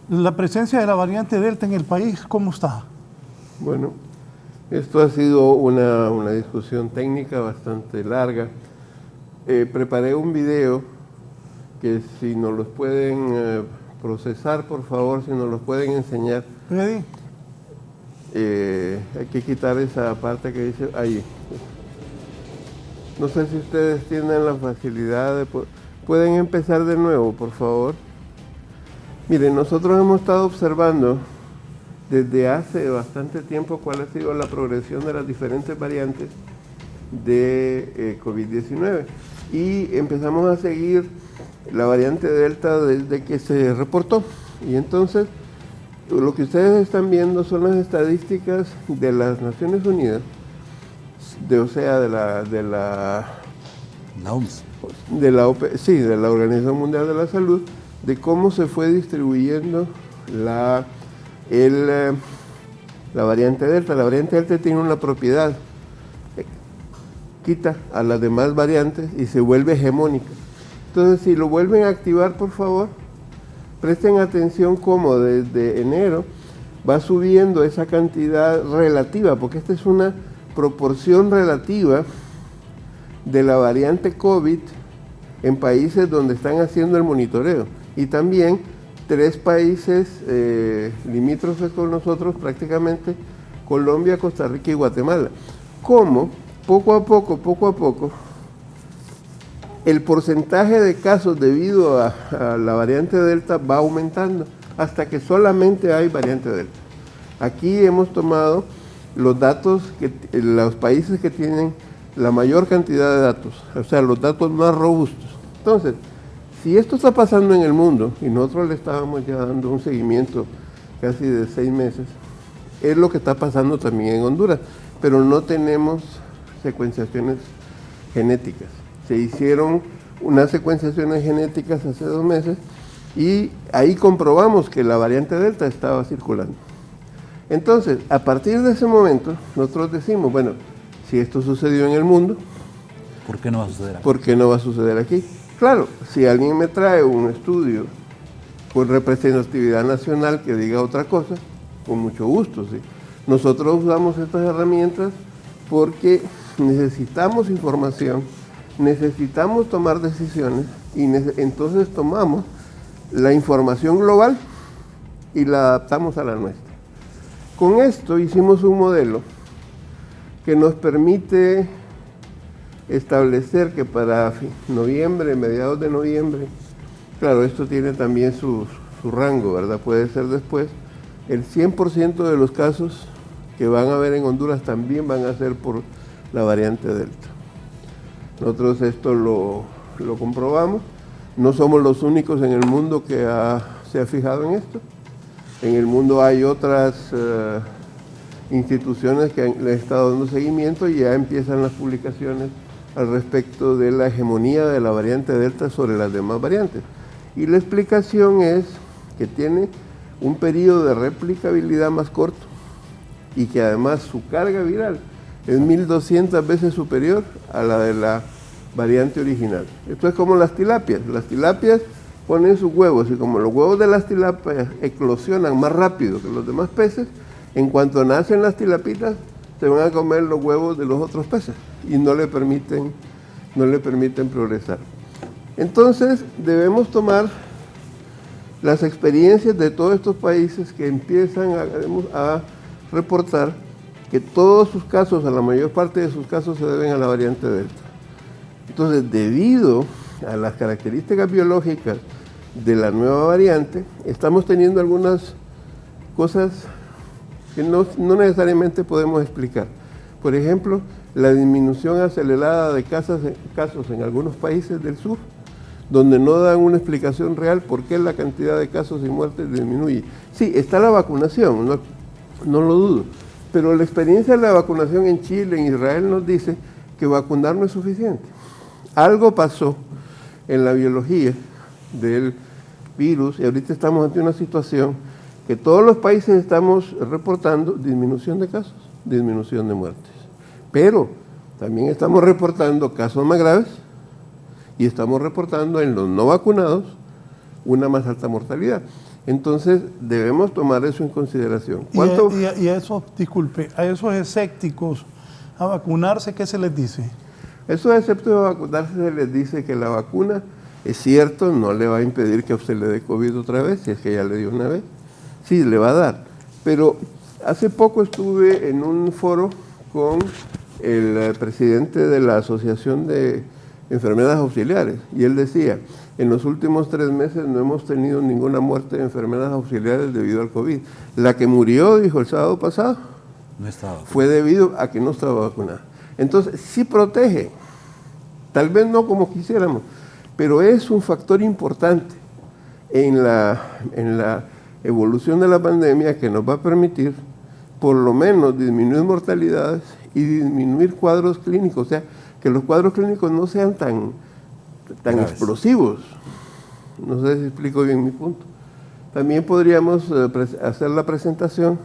la presencia de la variante Delta en el país, ¿cómo está? Bueno, esto ha sido una discusión técnica bastante larga. Preparé un video que si nos los pueden procesar, por favor, si nos los pueden enseñar. ¿Ready? Hay que quitar esa parte que dice ahí. No sé si ustedes tienen la facilidad de... ¿Pueden empezar de nuevo, por favor? Miren, nosotros hemos estado observando desde hace bastante tiempo cuál ha sido la progresión de las diferentes variantes de COVID-19 y empezamos a seguir la variante Delta desde que se reportó. Y entonces, lo que ustedes están viendo son las estadísticas de las Naciones Unidas, o sea, de la OMS. De la Organización Mundial de la Salud, de cómo se fue distribuyendo la variante Delta. La variante Delta tiene una propiedad, quita a las demás variantes y se vuelve hegemónica. Entonces, si lo vuelven a activar, por favor, presten atención cómo desde enero va subiendo esa cantidad relativa, porque esta es una proporción relativa de la variante COVID en países donde están haciendo el monitoreo. Y también 3 países limítrofes con nosotros, prácticamente Colombia, Costa Rica y Guatemala. Cómo poco a poco, el porcentaje de casos debido a la variante Delta va aumentando hasta que solamente hay variante Delta. Aquí hemos tomado los datos, los países que tienen la mayor cantidad de datos, o sea, los datos más robustos. Entonces, si esto está pasando en el mundo, y nosotros le estábamos ya dando un seguimiento casi de 6 meses, es lo que está pasando también en Honduras, pero no tenemos secuenciaciones genéticas. Se hicieron unas secuenciaciones genéticas hace 2 meses y ahí comprobamos que la variante Delta estaba circulando. Entonces, a partir de ese momento, nosotros decimos, bueno, si esto sucedió en el mundo, ¿por qué no va a suceder aquí? ¿Por qué no va a suceder aquí? Claro, si alguien me trae un estudio con representatividad nacional que diga otra cosa, con mucho gusto, sí. Nosotros usamos estas herramientas porque necesitamos información, necesitamos tomar decisiones y entonces tomamos la información global y la adaptamos a la nuestra. Con esto hicimos un modelo que nos permite establecer que para noviembre, mediados de noviembre, claro, esto tiene también su rango, ¿verdad? Puede ser después, el 100% de los casos que van a haber en Honduras también van a ser por la variante Delta. Nosotros esto lo comprobamos, no somos los únicos en el mundo que se ha fijado en esto. En el mundo hay otras instituciones que le han estado dando seguimiento y ya empiezan las publicaciones al respecto de la hegemonía de la variante Delta sobre las demás variantes. Y la explicación es que tiene un periodo de replicabilidad más corto y que además su carga viral es 1200 veces superior a la de la variante original. Esto es como las tilapias. Las tilapias ponen sus huevos y como los huevos de las tilapias eclosionan más rápido que los demás peces, en cuanto nacen las tilapitas se van a comer los huevos de los otros peces y no le permiten progresar. Entonces debemos tomar las experiencias de todos estos países que empiezan a reportar que todos sus casos, a la mayor parte de sus casos, se deben a la variante Delta. Entonces, debido a las características biológicas de la nueva variante, estamos teniendo algunas cosas que no necesariamente podemos explicar. Por ejemplo, la disminución acelerada de casos en algunos países del sur, donde no dan una explicación real por qué la cantidad de casos y muertes disminuye. Sí, está la vacunación, no lo dudo, pero la experiencia de la vacunación en Chile, en Israel, nos dice que vacunar no es suficiente. Algo pasó en la biología del virus y ahorita estamos ante una situación que todos los países estamos reportando disminución de casos, disminución de muertes. Pero también estamos reportando casos más graves y estamos reportando en los no vacunados una más alta mortalidad. Entonces debemos tomar eso en consideración. Y a esos, disculpe, a esos escépticos a vacunarse, ¿qué se les dice? A esos escépticos a vacunarse se les dice que la vacuna, es cierto, no le va a impedir que a usted le dé COVID otra vez, si es que ya le dio una vez. Sí, le va a dar. Pero hace poco estuve en un foro con el presidente de la Asociación de Enfermedades Auxiliares y él decía, en los últimos 3 meses no hemos tenido ninguna muerte de enfermedades auxiliares debido al COVID. La que murió, dijo el sábado pasado, fue debido a que no estaba vacunada. Entonces, sí protege, tal vez no como quisiéramos, pero es un factor importante en la evolución de la pandemia que nos va a permitir por lo menos disminuir mortalidades y disminuir cuadros clínicos, o sea, que los cuadros clínicos no sean tan explosivos. No sé si explico bien mi punto. También podríamos hacer la presentación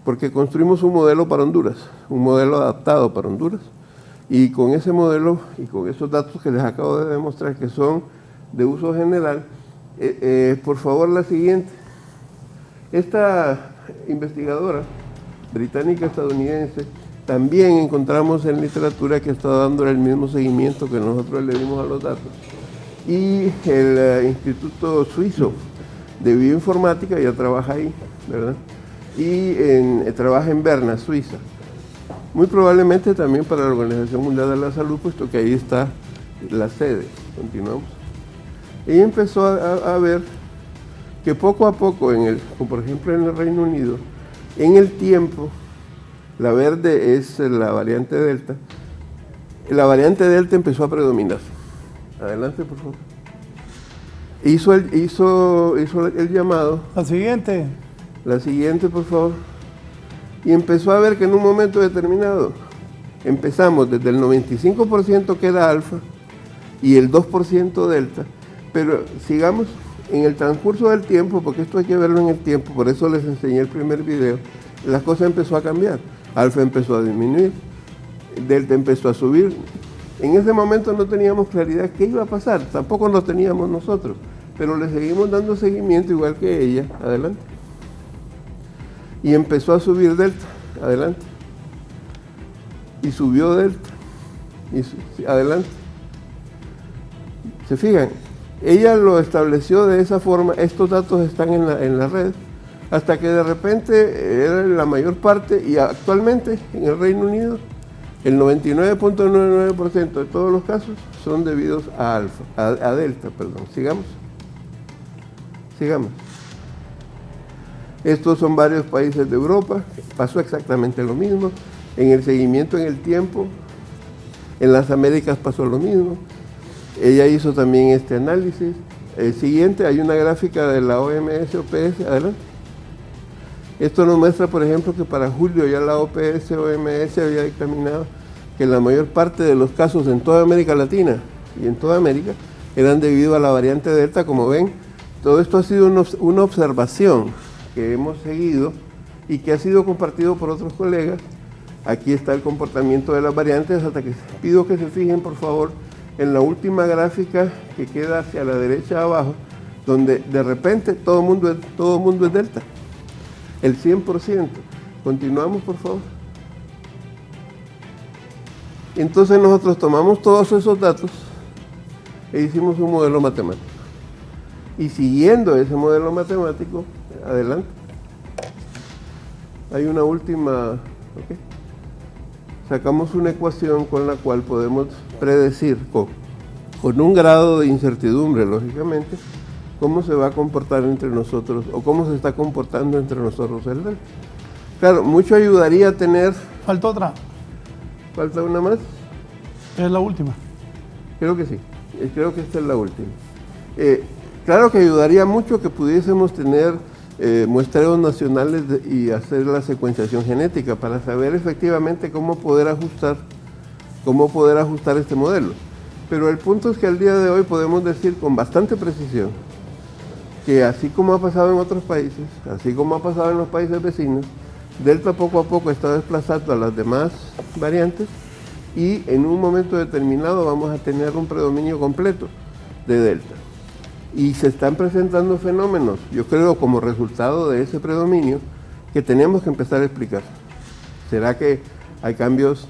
porque construimos un modelo para Honduras, un modelo adaptado para Honduras, y con ese modelo y con esos datos que les acabo de demostrar que son de uso general, por favor la siguiente. Esta investigadora británica estadounidense también encontramos en literatura que está dando el mismo seguimiento que nosotros le dimos a los datos. Y el Instituto Suizo de Bioinformática ya trabaja ahí, ¿verdad? Y trabaja en Berna, Suiza. Muy probablemente también para la Organización Mundial de la Salud, puesto que ahí está la sede. Continuamos. Ella empezó a ver que poco a poco, como por ejemplo en el Reino Unido, en el tiempo, la verde es la variante Delta, la variante Delta empezó a predominar. Adelante, por favor. Hizo el llamado. La siguiente, por favor. Y empezó a ver que en un momento determinado empezamos desde el 95% que era alfa y el 2% delta, pero sigamos en el transcurso del tiempo, porque esto hay que verlo en el tiempo, por eso les enseñé el primer video, la cosa empezó a cambiar. Alfa empezó a disminuir, delta empezó a subir. En ese momento no teníamos claridad qué iba a pasar, tampoco lo teníamos nosotros, pero le seguimos dando seguimiento igual que ella. Adelante. Y empezó a subir delta, adelante. Y subió delta, adelante. ¿Se fijan? Ella lo estableció de esa forma, estos datos están en la red, hasta que de repente era la mayor parte, y actualmente en el Reino Unido, el 99.99% de todos los casos son debidos a delta, perdón. Sigamos. Estos son varios países de Europa, pasó exactamente lo mismo. En el seguimiento en el tiempo, en las Américas pasó lo mismo. Ella hizo también este análisis. El siguiente, hay una gráfica de la OMS-OPS, adelante. Esto nos muestra, por ejemplo, que para julio ya la OPS-OMS había dictaminado que la mayor parte de los casos en toda América Latina y en toda América eran debido a la variante Delta. Como ven, todo esto ha sido una observación que hemos seguido y que ha sido compartido por otros colegas. Aquí está el comportamiento de las variantes, hasta que pido que se fijen, por favor, en la última gráfica que queda hacia la derecha abajo, donde de repente todo el mundo es delta, el 100%. Continuamos, por favor. Entonces nosotros tomamos todos esos datos e hicimos un modelo matemático. Y siguiendo ese modelo matemático, adelante, hay una última, ¿ok? Sacamos una ecuación con la cual podemos predecir con un grado de incertidumbre, lógicamente, cómo se va a comportar entre nosotros o cómo se está comportando entre nosotros el delta. Claro, mucho ayudaría a tener... ¿Falta otra? ¿Falta una más? Es la última. Creo que sí. creo que esta es la última. Claro que ayudaría mucho que pudiésemos tener muestreos nacionales y hacer la secuenciación genética para saber efectivamente cómo poder ajustar este modelo. Pero el punto es que al día de hoy podemos decir con bastante precisión que así como ha pasado en otros países, así como ha pasado en los países vecinos, Delta poco a poco está desplazando a las demás variantes y en un momento determinado vamos a tener un predominio completo de Delta. Y se están presentando fenómenos, yo creo, como resultado de ese predominio, que tenemos que empezar a explicar. ¿Será que hay cambios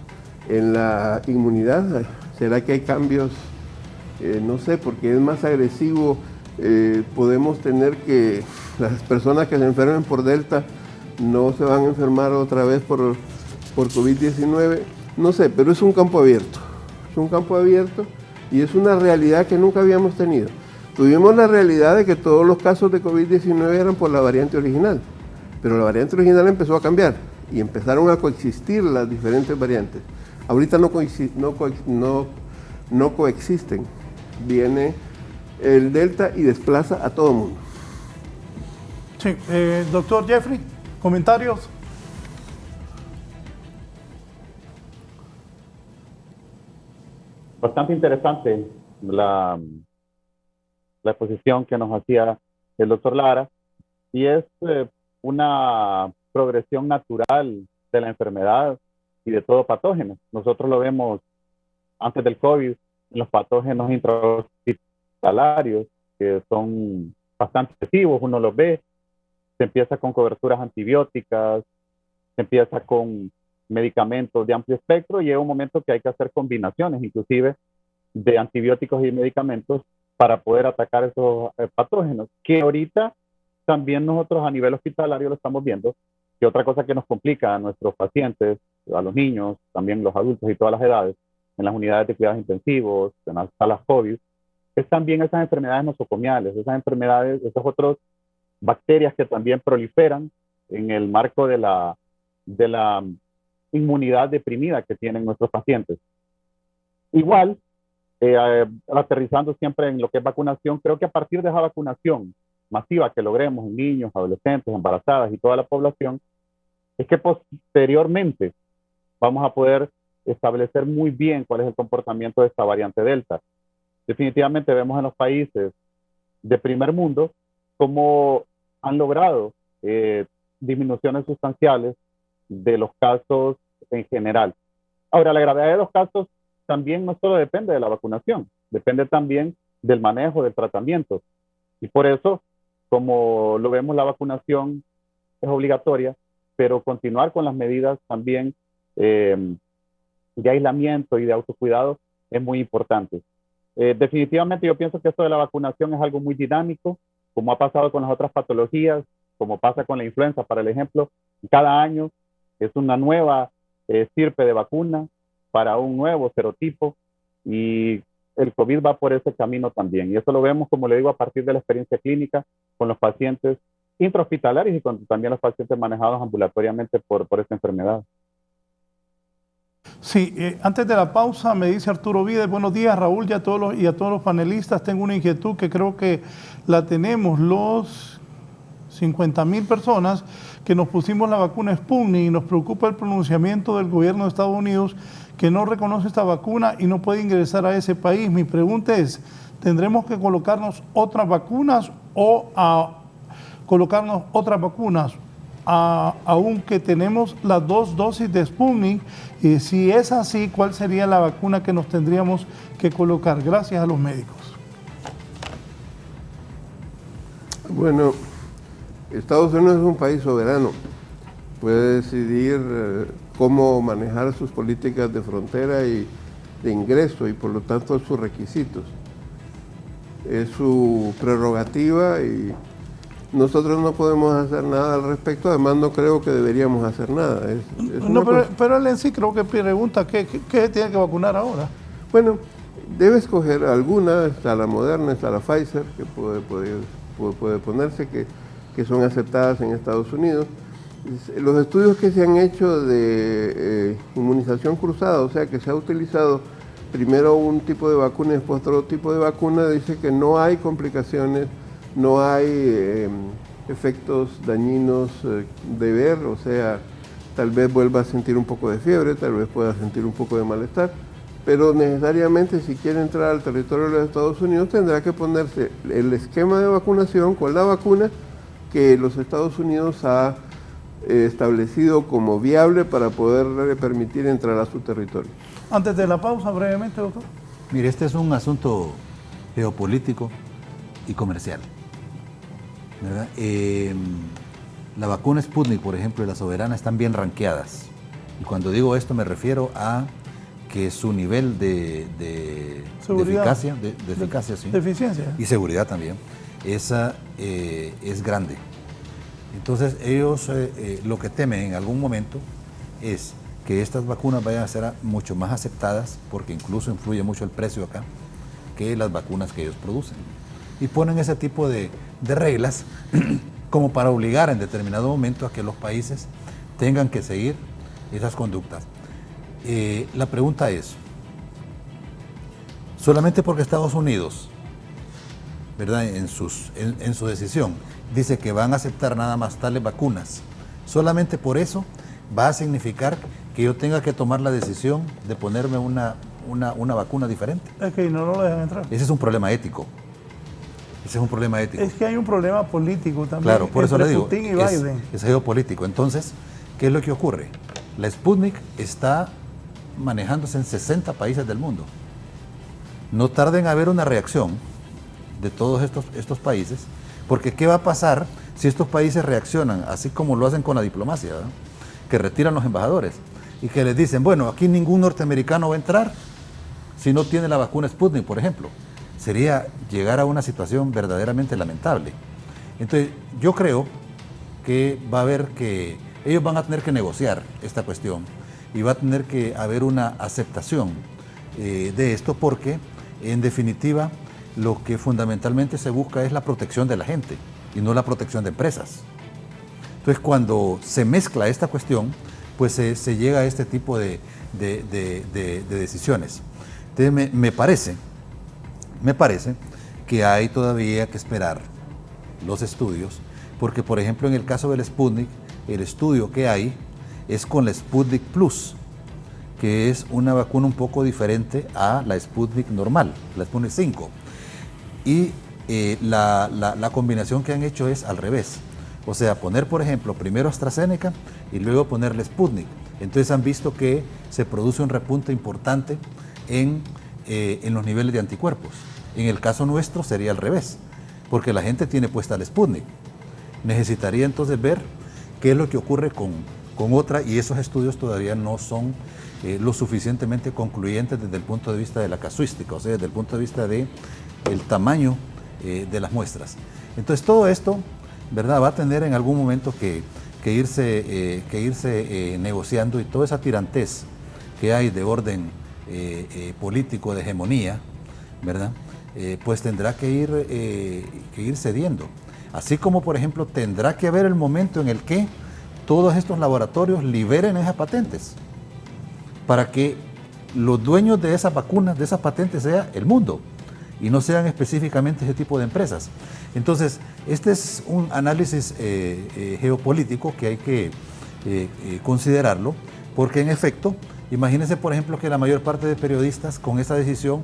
en la inmunidad? ¿Será que hay cambios, no sé, porque es más agresivo? Podemos tener que las personas que se enfermen por Delta no se van a enfermar otra vez por COVID-19. No sé, pero es un campo abierto. Es un campo abierto y es una realidad que nunca habíamos tenido. Tuvimos la realidad de que todos los casos de COVID-19 eran por la variante original, pero la variante original empezó a cambiar y empezaron a coexistir las diferentes variantes. Ahorita no coexisten. Viene el Delta y desplaza a todo el mundo. Sí, doctor Jeffrey, ¿comentarios? Bastante interesante la exposición que nos hacía el doctor Lara, y es una progresión natural de la enfermedad y de todo patógeno. Nosotros lo vemos antes del COVID, en los patógenos intrahospitalarios, que son bastante agresivos, uno los ve, se empieza con coberturas antibióticas, se empieza con medicamentos de amplio espectro, y llega un momento que hay que hacer combinaciones, inclusive de antibióticos y medicamentos, para poder atacar esos patógenos, que ahorita también nosotros a nivel hospitalario lo estamos viendo, que otra cosa que nos complica a nuestros pacientes, a los niños, también los adultos y todas las edades, en las unidades de cuidados intensivos, en las salas COVID, es también esas enfermedades nosocomiales, esas enfermedades, esas otras bacterias que también proliferan en el marco de la inmunidad deprimida que tienen nuestros pacientes. Igual, aterrizando siempre en lo que es vacunación, creo que a partir de esa vacunación masiva que logremos en niños, adolescentes, embarazadas y toda la población, es que posteriormente vamos a poder establecer muy bien cuál es el comportamiento de esta variante Delta. Definitivamente vemos en los países de primer mundo cómo han logrado disminuciones sustanciales de los casos en general. Ahora, la gravedad de los casos también no solo depende de la vacunación, depende también del manejo del tratamiento. Y por eso, como lo vemos, la vacunación es obligatoria, pero continuar con las medidas también de aislamiento y de autocuidado es muy importante. Definitivamente yo pienso que esto de la vacunación es algo muy dinámico, como ha pasado con las otras patologías, como pasa con la influenza, para el ejemplo. Cada año es una nueva estirpe de vacuna para un nuevo serotipo, y el COVID va por ese camino también. Y eso lo vemos, como le digo, a partir de la experiencia clínica con los pacientes intrahospitalarios y con también los pacientes manejados ambulatoriamente por esta enfermedad. Sí, antes de la pausa me dice Arturo Vides: buenos días Raúl y a todos los panelistas, tengo una inquietud que creo que la tenemos los 50,000 personas que nos pusimos la vacuna Sputnik, y nos preocupa el pronunciamiento del gobierno de Estados Unidos, que no reconoce esta vacuna y no puede ingresar a ese país. Mi pregunta es, ¿tendremos que colocarnos otras vacunas aunque tenemos las 2 dosis de Sputnik? Y si es así, ¿cuál sería la vacuna que nos tendríamos que colocar? Gracias a los médicos. Bueno, Estados Unidos es un país soberano, puede decidir cómo manejar sus políticas de frontera y de ingreso, y por lo tanto sus requisitos. Es su prerrogativa y nosotros no podemos hacer nada al respecto. Además, no creo que deberíamos hacer nada. Pero él en sí creo que pregunta ¿qué tiene que vacunar ahora? Bueno, debe escoger alguna. Está la Moderna, está la Pfizer, que puede ponerse, que son aceptadas en Estados Unidos. Los estudios que se han hecho de inmunización cruzada, o sea, que se ha utilizado primero un tipo de vacuna y después otro tipo de vacuna, dice que no hay complicaciones, no hay efectos dañinos de ver, o sea, tal vez vuelva a sentir un poco de fiebre, tal vez pueda sentir un poco de malestar, pero necesariamente si quiere entrar al territorio de los Estados Unidos tendrá que ponerse el esquema de vacunación con la vacuna que los Estados Unidos ha establecido como viable para poder permitir entrar a su territorio. Antes de la pausa, brevemente, doctor. Mire, este es un asunto geopolítico y comercial, ¿verdad? La vacuna Sputnik, por ejemplo, y la Soberana están bien ranqueadas. Y cuando digo esto me refiero a que su nivel de eficacia, sí, de eficiencia y seguridad también, es grande. Entonces ellos lo que temen en algún momento es que estas vacunas vayan a ser mucho más aceptadas, porque incluso influye mucho el precio acá, que las vacunas que ellos producen. Y ponen ese tipo de reglas como para obligar en determinado momento a que los países tengan que seguir esas conductas. La pregunta es, solamente porque Estados Unidos, ¿verdad?, en su decisión dice que van a aceptar nada más tales vacunas, solamente por eso va a significar que yo tenga que tomar la decisión de ponerme una vacuna diferente. Es que no lo dejan entrar. Ese es un problema ético. Ese es un problema ético. Es que hay un problema político también. Claro, por eso le digo, Putin y Biden. Es geopolítico. Entonces, ¿qué es lo que ocurre? La Sputnik está manejándose en 60 países del mundo. No tarda en haber una reacción de todos estos países, porque ¿qué va a pasar si estos países reaccionan así como lo hacen con la diplomacia, ¿verdad?, que retiran los embajadores y que les dicen, bueno, aquí ningún norteamericano va a entrar si no tiene la vacuna Sputnik, por ejemplo? Sería llegar a una situación verdaderamente lamentable. Entonces, yo creo que va a haber que ellos van a tener que negociar esta cuestión y va a tener que haber una aceptación de esto, porque en definitiva lo que fundamentalmente se busca es la protección de la gente y no la protección de empresas. Entonces, cuando se mezcla esta cuestión, pues se llega a este tipo de decisiones. Entonces, me parece que hay todavía que esperar los estudios, porque por ejemplo en el caso del Sputnik, el estudio que hay es con la Sputnik Plus, que es una vacuna un poco diferente a la Sputnik normal, la Sputnik 5. Y la combinación que han hecho es al revés. O sea, poner, por ejemplo, primero AstraZeneca y luego ponerle Sputnik. Entonces han visto que se produce un repunte importante en los niveles de anticuerpos. En el caso nuestro sería al revés, porque la gente tiene puesta el Sputnik. Necesitaría entonces ver qué es lo que ocurre con otra, y esos estudios todavía no son lo suficientemente concluyentes desde el punto de vista de la casuística, o sea, desde el punto de vista del tamaño de las muestras. Entonces todo esto, ¿verdad?, va a tener en algún momento que irse negociando, y toda esa tirantez que hay de orden político, de hegemonía, ¿verdad?, pues tendrá que ir cediendo. Así como, por ejemplo, tendrá que haber el momento en el que todos estos laboratorios liberen esas patentes, para que los dueños de esas vacunas, de esas patentes, sea el mundo, y no sean específicamente ese tipo de empresas. Entonces, este es un análisis geopolítico que hay que considerarlo, porque en efecto, imagínense, por ejemplo, que la mayor parte de periodistas con esta decisión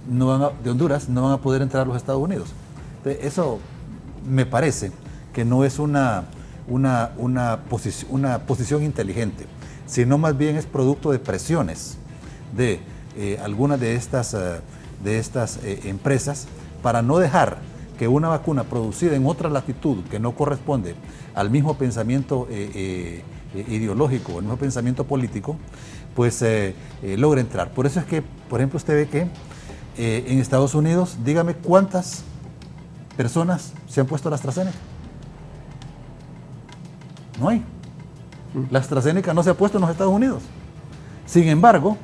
de Honduras no van a poder entrar a los Estados Unidos. Entonces, eso me parece que no es una posición inteligente, sino más bien es producto de presiones de algunas de estas empresas, para no dejar que una vacuna producida en otra latitud que no corresponde al mismo pensamiento ideológico, al mismo pensamiento político, pues logre entrar. Por eso es que, por ejemplo, usted ve que en Estados Unidos, dígame cuántas personas se han puesto la AstraZeneca. No hay. La AstraZeneca no se ha puesto en los Estados Unidos. Sin embargo,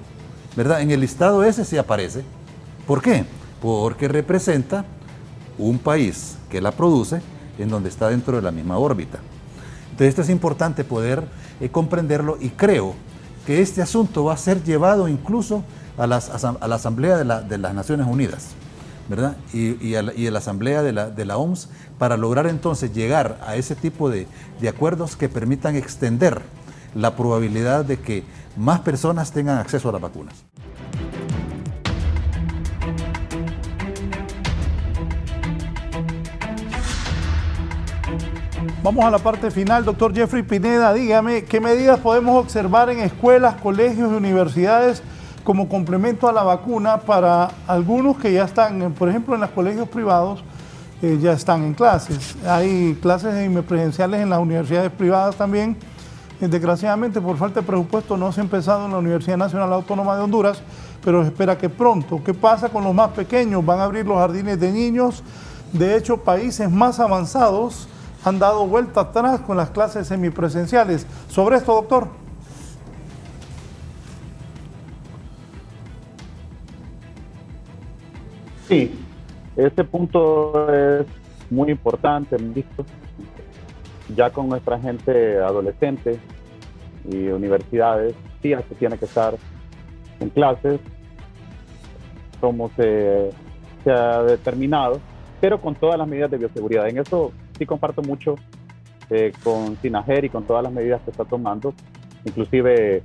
¿verdad?, en el listado ese sí aparece. ¿Por qué? Porque representa un país que la produce, en donde está dentro de la misma órbita. Entonces, esto es importante poder comprenderlo, y creo que este asunto va a ser llevado incluso a la Asamblea de las Naciones Unidas, ¿verdad? Y a la Asamblea de la OMS, para lograr entonces llegar a ese tipo de acuerdos que permitan extender la probabilidad de que más personas tengan acceso a las vacunas. Vamos a la parte final, doctor Jeffrey Pineda. Dígame, ¿qué medidas podemos observar en escuelas, colegios y universidades como complemento a la vacuna para algunos que ya están, por ejemplo, en los colegios privados, ya están en clases? Hay clases semipresenciales en las universidades privadas también. Desgraciadamente, por falta de presupuesto, no se ha empezado en la Universidad Nacional Autónoma de Honduras, pero se espera que pronto. ¿Qué pasa con los más pequeños? Van a abrir los jardines de niños. De hecho, países más avanzados han dado vuelta atrás con las clases semipresenciales. Sobre esto, doctor. Sí, este punto es muy importante, visto ya con nuestra gente adolescente y universidades, sí se tiene que estar en clases, como se ha determinado, pero con todas las medidas de bioseguridad. En eso sí comparto mucho con SINAGER y con todas las medidas que está tomando, inclusive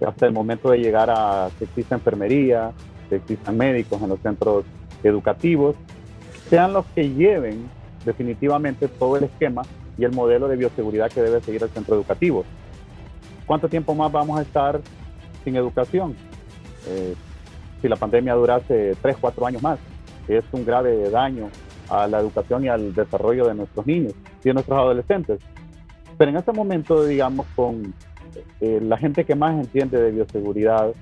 hasta el momento de llegar a que exista enfermería, que existan médicos en los centros educativos, sean los que lleven definitivamente todo el esquema y el modelo de bioseguridad que debe seguir el centro educativo. ¿Cuánto tiempo más vamos a estar sin educación? Si la pandemia durase 3, 4 años más, es un grave daño a la educación y al desarrollo de nuestros niños y de nuestros adolescentes. Pero en este momento, digamos, con la gente que más entiende de bioseguridad,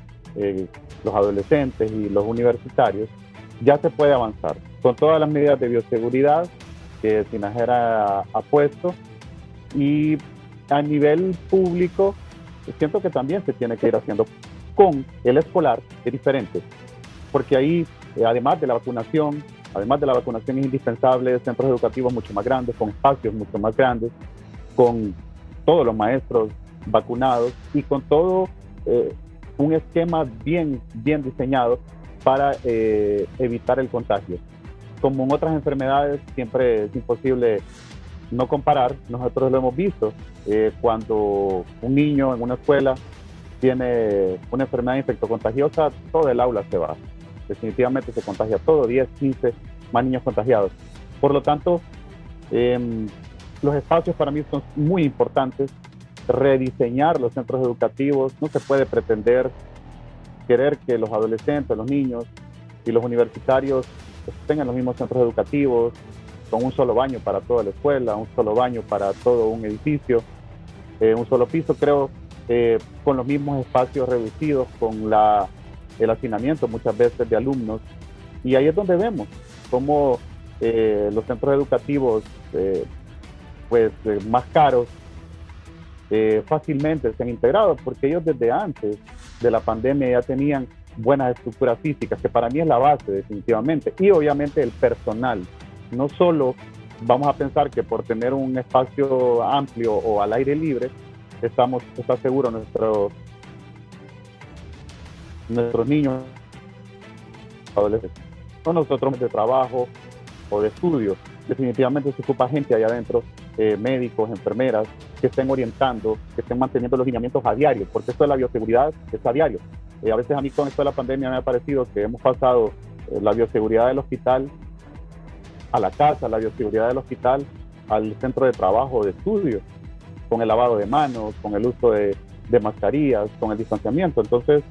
los adolescentes y los universitarios, ya se puede avanzar con todas las medidas de bioseguridad que SINAGER ha puesto, y a nivel público siento que también se tiene que ir haciendo. Con el escolar es diferente, porque ahí además de la vacunación es indispensable centros educativos mucho más grandes, con espacios mucho más grandes, con todos los maestros vacunados y con todo un esquema bien diseñado para evitar el contagio. Como en otras enfermedades, siempre es imposible no comparar. Nosotros lo hemos visto cuando un niño en una escuela tiene una enfermedad infectocontagiosa, todo el aula se va. Definitivamente se contagia todo, 10, 15 más niños contagiados. Por lo tanto, los espacios para mí son muy importantes. Rediseñar los centros educativos. No se puede pretender querer que los adolescentes, los niños y los universitarios tengan los mismos centros educativos, con un solo baño para toda la escuela, un solo baño para todo un edificio, un solo piso, creo, con los mismos espacios reducidos, con el hacinamiento muchas veces de alumnos. Y ahí es donde vemos cómo los centros educativos más caros fácilmente se han integrado, porque ellos desde antes de la pandemia ya tenían buenas estructuras físicas, que para mí es la base definitivamente, y obviamente el personal. No solo vamos a pensar que por tener un espacio amplio o al aire libre está seguro nuestros niños, adolescentes. No nosotros de trabajo o de estudio, definitivamente se ocupa gente allá adentro, médicos, enfermeras, que estén orientando, que estén manteniendo los lineamientos a diario, porque esto de la bioseguridad es a diario. A veces a mí con esto de la pandemia me ha parecido que hemos pasado la bioseguridad del hospital a la casa, la bioseguridad del hospital al centro de trabajo o de estudio, con el lavado de manos, con el uso de mascarillas, con el distanciamiento. Entonces,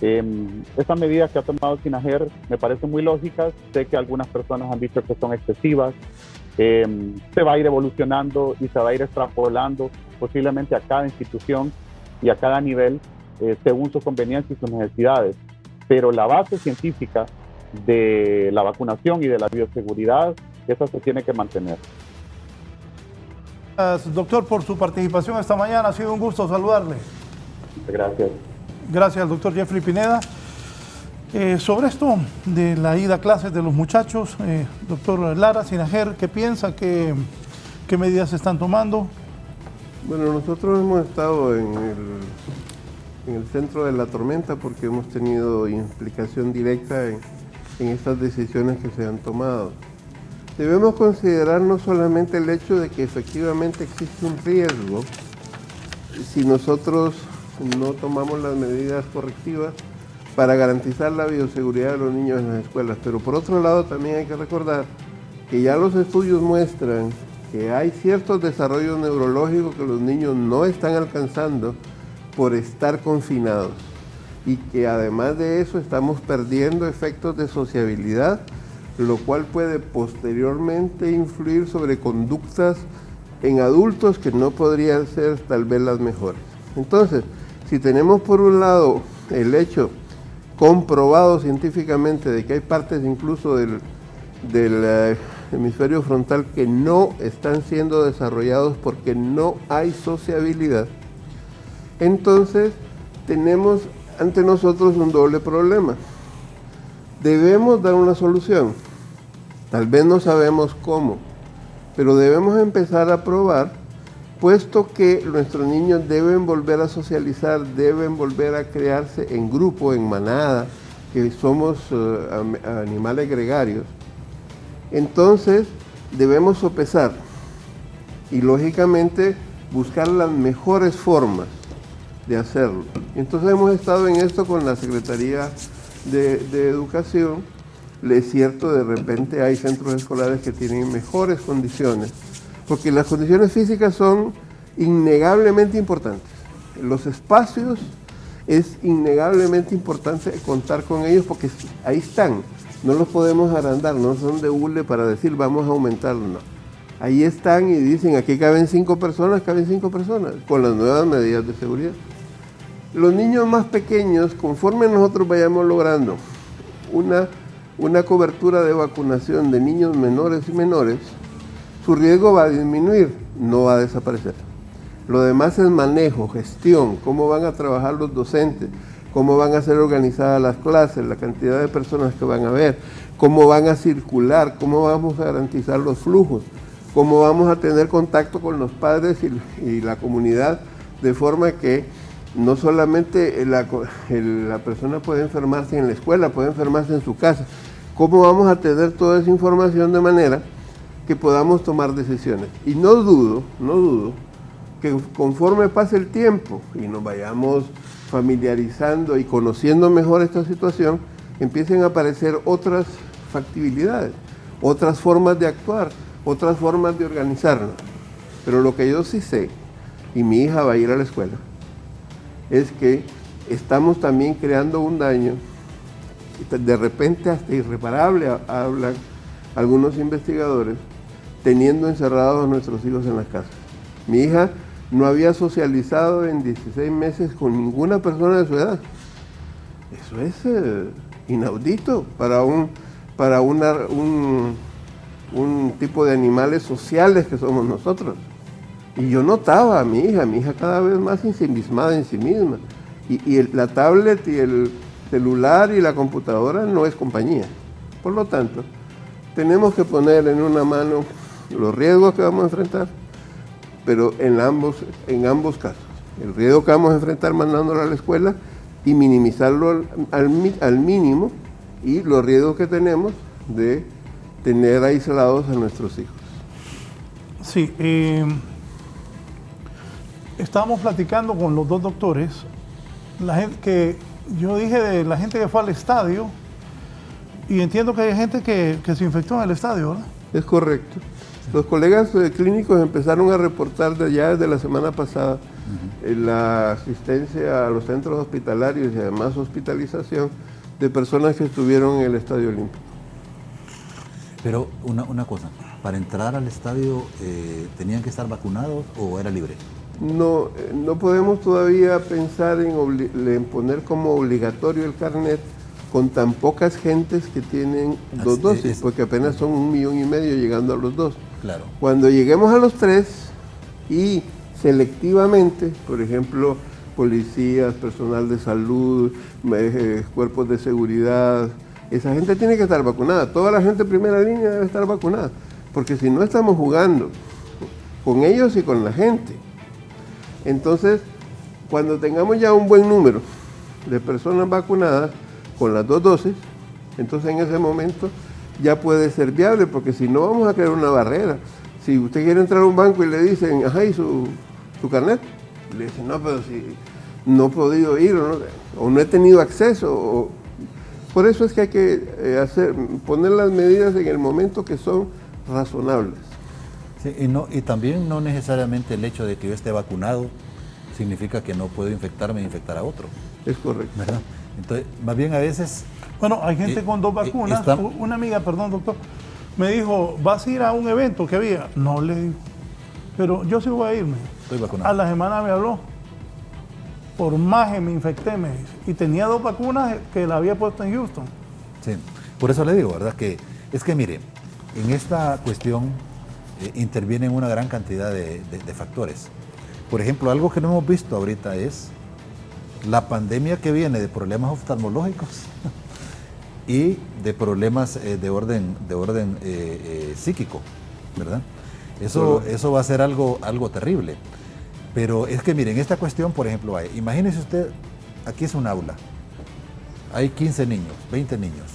estas medidas que ha tomado SINAGER me parecen muy lógicas. Sé que algunas personas han dicho que son excesivas. Se va a ir evolucionando y se va a ir extrapolando posiblemente a cada institución y a cada nivel según su conveniencia y sus necesidades. Pero la base científica de la vacunación y de la bioseguridad, esa se tiene que mantener. Gracias, doctor, por su participación esta mañana. Ha sido un gusto saludarle. Gracias. Gracias al doctor Jeffrey Pineda. Sobre esto de la ida a clases de los muchachos, doctor Lara, SINAGER, ¿qué piensa? ¿Qué medidas se están tomando? Bueno, nosotros hemos estado el centro de la tormenta porque hemos tenido implicación directa en estas decisiones que se han tomado. Debemos considerar no solamente el hecho de que efectivamente existe un riesgo si nosotros no tomamos las medidas correctivas para garantizar la bioseguridad de los niños en las escuelas, pero por otro lado también hay que recordar que ya los estudios muestran que hay ciertos desarrollos neurológicos que los niños no están alcanzando por estar confinados y que además de eso estamos perdiendo efectos de sociabilidad, lo cual puede posteriormente influir sobre conductas en adultos que no podrían ser tal vez las mejores. Entonces, si tenemos por un lado el hecho comprobado científicamente de que hay partes incluso del hemisferio frontal que no están siendo desarrollados porque no hay sociabilidad, entonces tenemos ante nosotros un doble problema. Debemos dar una solución, tal vez no sabemos cómo, pero debemos empezar a probar, puesto que nuestros niños deben volver a socializar, deben volver a crearse en grupo, en manada, que somos animales gregarios. Entonces debemos sopesar y lógicamente buscar las mejores formas de hacerlo. Entonces hemos estado en esto con la Secretaría de Educación. Es cierto, de repente hay centros escolares que tienen mejores condiciones, porque las condiciones físicas son innegablemente importantes. Los espacios es innegablemente importante contar con ellos porque ahí están. No los podemos agrandar, no son de hule para decir vamos a aumentarlo, no. Ahí están y dicen aquí caben 5 personas, con las nuevas medidas de seguridad. Los niños más pequeños, conforme nosotros vayamos logrando una cobertura de vacunación de niños menores y menores, su riesgo va a disminuir, no va a desaparecer. Lo demás es manejo, gestión, cómo van a trabajar los docentes, cómo van a ser organizadas las clases, la cantidad de personas que van a haber, cómo van a circular, cómo vamos a garantizar los flujos, cómo vamos a tener contacto con los padres y la comunidad, de forma que no solamente la persona puede enfermarse en la escuela, puede enfermarse en su casa, cómo vamos a tener toda esa información de manera que podamos tomar decisiones. Y no dudo que conforme pase el tiempo y nos vayamos familiarizando y conociendo mejor esta situación, empiecen a aparecer otras factibilidades, otras formas de actuar, otras formas de organizarnos. Pero lo que yo sí sé, y mi hija va a ir a la escuela, es que estamos también creando un daño, de repente hasta irreparable, hablan algunos investigadores, teniendo encerrados a nuestros hijos en las casas. Mi hija no había socializado en 16 meses con ninguna persona de su edad. Eso es inaudito para un tipo de animales sociales que somos nosotros. Y yo notaba a mi hija cada vez más ensimismada en sí misma. Y la tablet y el celular y la computadora no es compañía. Por lo tanto, tenemos que poner en una mano los riesgos que vamos a enfrentar, pero en ambos casos. El riesgo que vamos a enfrentar mandándolo a la escuela y minimizarlo al mínimo, y los riesgos que tenemos de tener aislados a nuestros hijos. Sí, estábamos platicando con los dos doctores, la gente que yo dije de la gente que fue al estadio, y entiendo que hay gente que se infectó en el estadio, ¿verdad? Es correcto. Los colegas clínicos empezaron a reportar ya desde la semana pasada la asistencia a los centros hospitalarios y además hospitalización de personas que estuvieron en el Estadio Olímpico. Pero una cosa, ¿para entrar al estadio tenían que estar vacunados o era libre? No podemos todavía pensar en poner como obligatorio el carnet con tan pocas gentes que tienen 2 dosis, porque apenas son 1,5 millones llegando a los 2. Claro. Cuando lleguemos a los 3 y selectivamente, por ejemplo, policías, personal de salud, cuerpos de seguridad, esa gente tiene que estar vacunada. Toda la gente en primera línea debe estar vacunada, porque si no estamos jugando con ellos y con la gente. Entonces, Cuando tengamos ya un buen número de personas vacunadas con las 2 dosis, entonces en ese momento ya puede ser viable, porque si no vamos a crear una barrera. Si usted quiere entrar a un banco y le dicen, ajá, ¿y su carnet? Le dicen, no, pero si no he podido ir o no he tenido acceso. Por eso es que hay que poner las medidas en el momento que son razonables. Sí, y también no necesariamente el hecho de que yo esté vacunado significa que no puedo infectarme e infectar a otro. Es correcto. ¿Verdad? Entonces, más bien a veces... Bueno, hay gente con 2 vacunas. Una amiga, perdón, doctor, me dijo, ¿vas a ir a un evento que había? No, le digo, pero yo sí voy a irme. Estoy vacunado. A la semana me habló. Por maje me infecté, me dice. Y tenía 2 vacunas que la había puesto en Houston. Sí, por eso le digo, ¿verdad? Es que mire, en esta cuestión intervienen una gran cantidad de factores. Por ejemplo, algo que no hemos visto ahorita es la pandemia que viene de problemas oftalmológicos y de problemas de orden psíquico, ¿verdad? Eso va a ser algo terrible. Pero es que miren, esta cuestión, por ejemplo, imagínese usted, aquí es un aula, hay 15 niños, 20 niños.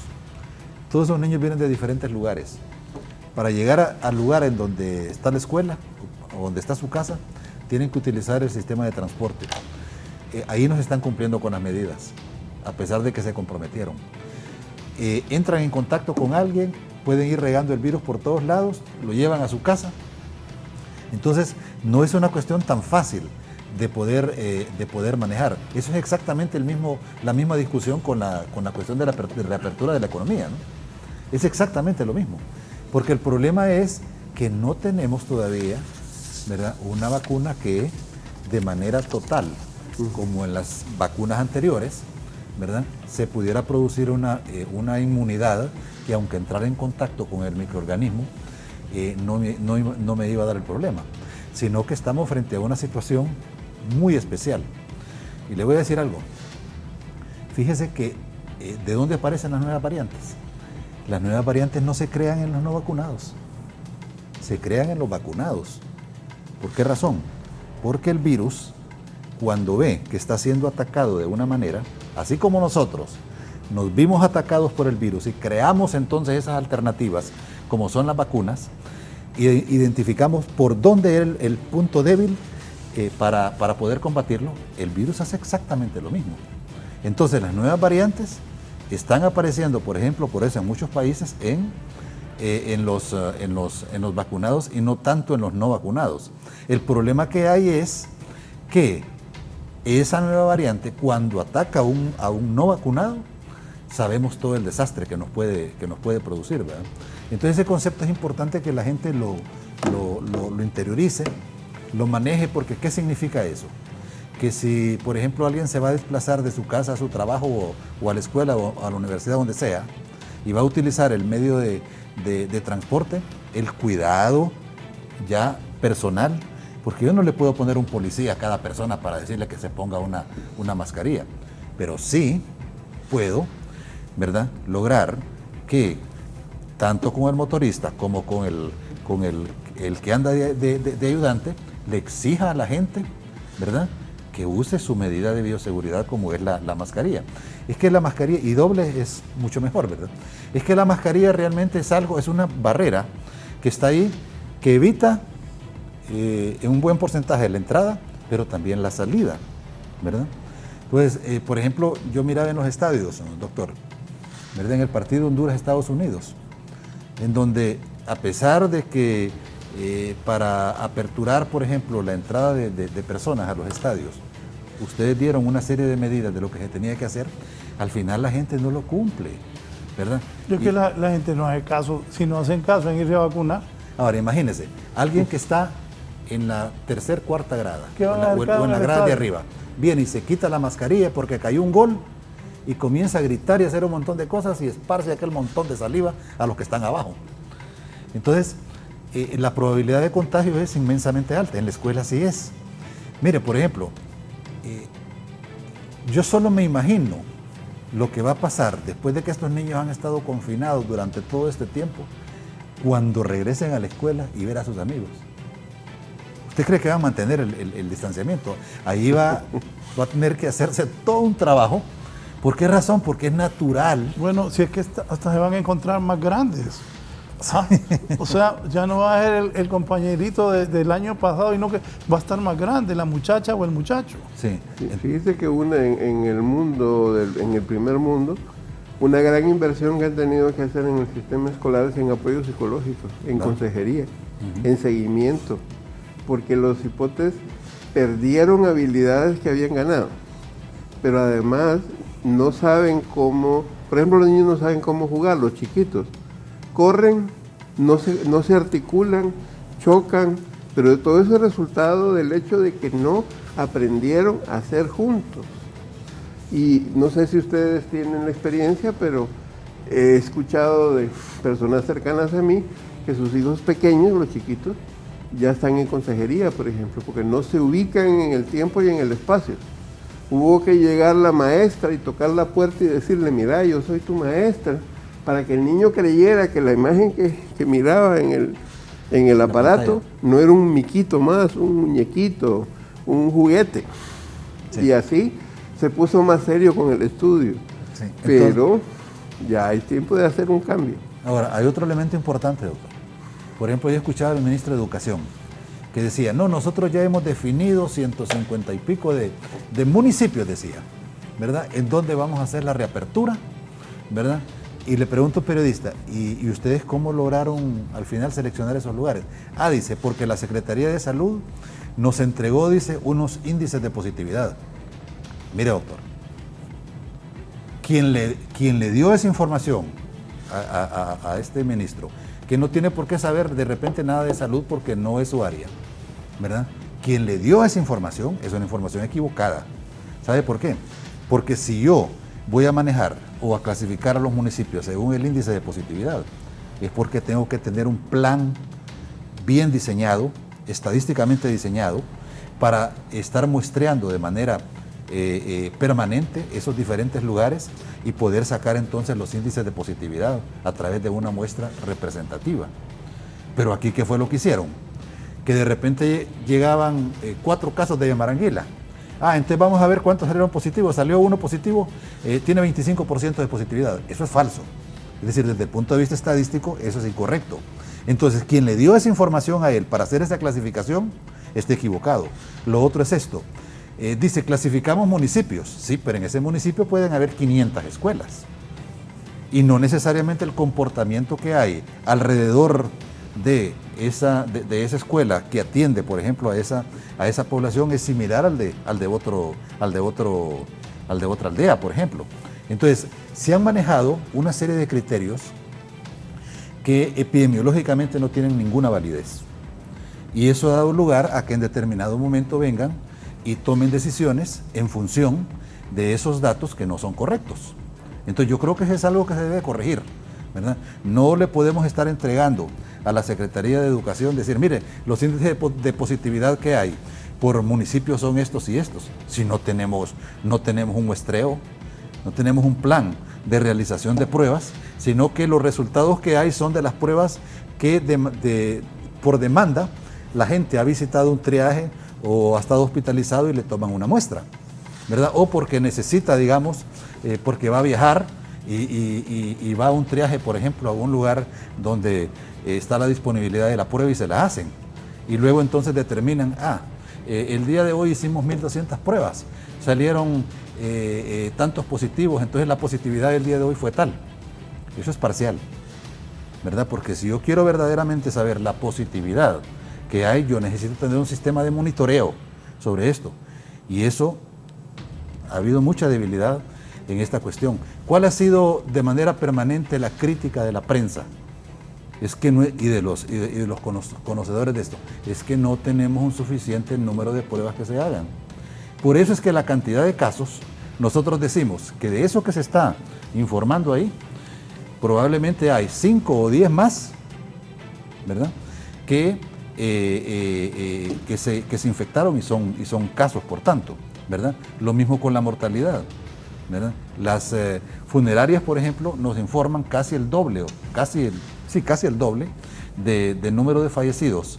Todos esos niños vienen de diferentes lugares. Para llegar al lugar en donde está la escuela o donde está su casa, tienen que utilizar el sistema de transporte. Ahí no se están cumpliendo con las medidas, a pesar de que se comprometieron. Entran en contacto con alguien, pueden ir regando el virus por todos lados, lo llevan a su casa. Entonces, no es una cuestión tan fácil de poder manejar. Eso es exactamente la misma discusión con la cuestión de la reapertura de la economía, ¿no? Es exactamente lo mismo. Porque el problema es que no tenemos todavía, ¿verdad?, una vacuna que de manera total, como en las vacunas anteriores, ¿verdad?, se pudiera producir una inmunidad que, aunque entrara en contacto con el microorganismo, no me iba a dar el problema, sino que estamos frente a una situación muy especial. Y le voy a decir algo. Fíjese que ¿de dónde aparecen las nuevas variantes? Las nuevas variantes no se crean en los no vacunados, se crean en los vacunados. ¿Por qué razón? Porque el virus, cuando ve que está siendo atacado de una manera, así como nosotros nos vimos atacados por el virus y creamos entonces esas alternativas, como son las vacunas, y identificamos por dónde era el punto débil para poder combatirlo, el virus hace exactamente lo mismo. Entonces las nuevas variantes están apareciendo, por ejemplo, por eso en muchos países en los vacunados y no tanto en los no vacunados. El problema que hay es que esa nueva variante, cuando ataca a un no vacunado, sabemos todo el desastre que nos puede producir, ¿verdad? Entonces ese concepto es importante que la gente lo interiorice, lo maneje, porque ¿qué significa eso? Que si, por ejemplo, alguien se va a desplazar de su casa a su trabajo o a la escuela o a la universidad, donde sea, y va a utilizar el medio de transporte, el cuidado ya personal, porque yo no le puedo poner un policía a cada persona para decirle que se ponga una mascarilla, pero sí puedo, ¿verdad?, lograr que tanto con el motorista como con el que anda de ayudante le exija a la gente, ¿verdad?, que use su medida de bioseguridad, como es la mascarilla. Es que la mascarilla, y doble es mucho mejor, ¿verdad? Es que la mascarilla realmente es una barrera que está ahí, que evita en un buen porcentaje la entrada, pero también la salida, ¿verdad? Entonces, por ejemplo, yo miraba en los estadios, doctor, ¿verdad?, en el partido Honduras-Estados Unidos, en donde, a pesar de que para aperturar, por ejemplo, la entrada de personas a los estadios, ustedes dieron una serie de medidas de lo que se tenía que hacer, al final la gente no lo cumple, ¿verdad? Yo creo que la gente no hace caso, si no hacen caso en irse a vacunar. Ahora, imagínense, alguien que está en la tercera, cuarta grada, o en la grada de arriba, viene y se quita la mascarilla porque cayó un gol y comienza a gritar y a hacer un montón de cosas y esparce aquel montón de saliva a los que están abajo. Entonces, la probabilidad de contagio es inmensamente alta. En la escuela sí es. Mire, por ejemplo, yo solo me imagino lo que va a pasar después de que estos niños han estado confinados durante todo este tiempo, cuando regresen a la escuela y ver a sus amigos. ¿Usted cree que va a mantener el distanciamiento? Ahí va a tener que hacerse todo un trabajo. ¿Por qué razón? Porque es natural. Bueno, si es que hasta se van a encontrar más grandes. Ah, o sea, ya no va a ser el compañerito del año pasado, sino que va a estar más grande, la muchacha o el muchacho. Sí. Fíjese que en el mundo, en el primer mundo, una gran inversión que han tenido que hacer en el sistema escolar es en apoyo psicológico, en consejería, en seguimiento, porque los hipotes perdieron habilidades que habían ganado, pero además no saben cómo, por ejemplo, los niños no saben cómo jugar, los chiquitos. Corren, no se articulan, chocan, pero todo eso es resultado del hecho de que no aprendieron a hacer juntos. Y no sé si ustedes tienen la experiencia, pero he escuchado de personas cercanas a mí que sus hijos pequeños, los chiquitos, ya están en consejería, por ejemplo, porque no se ubican en el tiempo y en el espacio. Hubo que llegar la maestra y tocar la puerta y decirle, mira, yo soy tu maestra, para que el niño creyera que la imagen que miraba en el aparato no era un miquito más, un muñequito, un juguete. Sí. Y así se puso más serio con el estudio. Sí. Pero ya hay tiempo de hacer un cambio. Ahora, hay otro elemento importante, doctor. Por ejemplo, yo escuchaba al ministro de Educación que decía, no, nosotros ya hemos definido 150 y pico de municipios, decía, ¿verdad? En donde vamos a hacer la reapertura, ¿verdad? Y le pregunto al periodista, ¿y ustedes cómo lograron al final seleccionar esos lugares? Ah, dice, porque la Secretaría de Salud nos entregó, dice, unos índices de positividad. Mire, doctor, quien le dio esa información a este ministro, que no tiene por qué saber de repente nada de salud porque no es su área, ¿verdad? Quien le dio esa información es una información equivocada. ¿Sabe por qué? Porque si yo voy a manejar o a clasificar a los municipios según el índice de positividad, es porque tengo que tener un plan bien diseñado, estadísticamente diseñado, para estar muestreando de manera permanente esos diferentes lugares y poder sacar entonces los índices de positividad a través de una muestra representativa. Pero aquí, ¿qué fue lo que hicieron? Que de repente llegaban 4 casos de Maranguila. Ah, entonces vamos a ver cuántos salieron positivos. Salió uno positivo, tiene 25% de positividad. Eso es falso. Es decir, desde el punto de vista estadístico, eso es incorrecto. Entonces, quien le dio esa información a él para hacer esa clasificación, está equivocado. Lo otro es esto. Dice, clasificamos municipios. Sí, pero en ese municipio pueden haber 500 escuelas. Y no necesariamente el comportamiento que hay alrededor de esa escuela que atiende, por ejemplo, a esa población es similar al de otra aldea, por ejemplo. Entonces, se han manejado una serie de criterios que epidemiológicamente no tienen ninguna validez. Y eso ha dado lugar a que en determinado momento vengan y tomen decisiones en función de esos datos que no son correctos. Entonces, yo creo que eso es algo que se debe corregir, ¿verdad? No le podemos estar entregando a la Secretaría de Educación, decir, mire, los índices de positividad que hay por municipios son estos y estos. Si no tenemos un muestreo, no tenemos un plan de realización de pruebas, sino que los resultados que hay son de las pruebas que por demanda la gente ha visitado un triaje o ha estado hospitalizado y le toman una muestra, ¿verdad? O porque necesita, digamos, porque va a viajar y va a un triaje, por ejemplo, a un lugar donde está la disponibilidad de la prueba y se la hacen. Y luego entonces determinan, el día de hoy hicimos 1.200 pruebas, salieron tantos positivos, entonces la positividad del día de hoy fue tal. Eso es parcial, ¿verdad? Porque si yo quiero verdaderamente saber la positividad que hay, yo necesito tener un sistema de monitoreo sobre esto. Y eso, ha habido mucha debilidad en esta cuestión. ¿Cuál ha sido de manera permanente la crítica de la prensa? Es que no, y de los conocedores de esto, es que no tenemos un suficiente número de pruebas que se hagan. Por eso es que la cantidad de casos, nosotros decimos que de eso que se está informando ahí, probablemente hay 5 o 10 más, ¿verdad?, que se infectaron y son casos, por tanto, ¿verdad? Lo mismo con la mortalidad, ¿verdad? Las funerarias, por ejemplo, nos informan casi el doble, casi el doble de número de fallecidos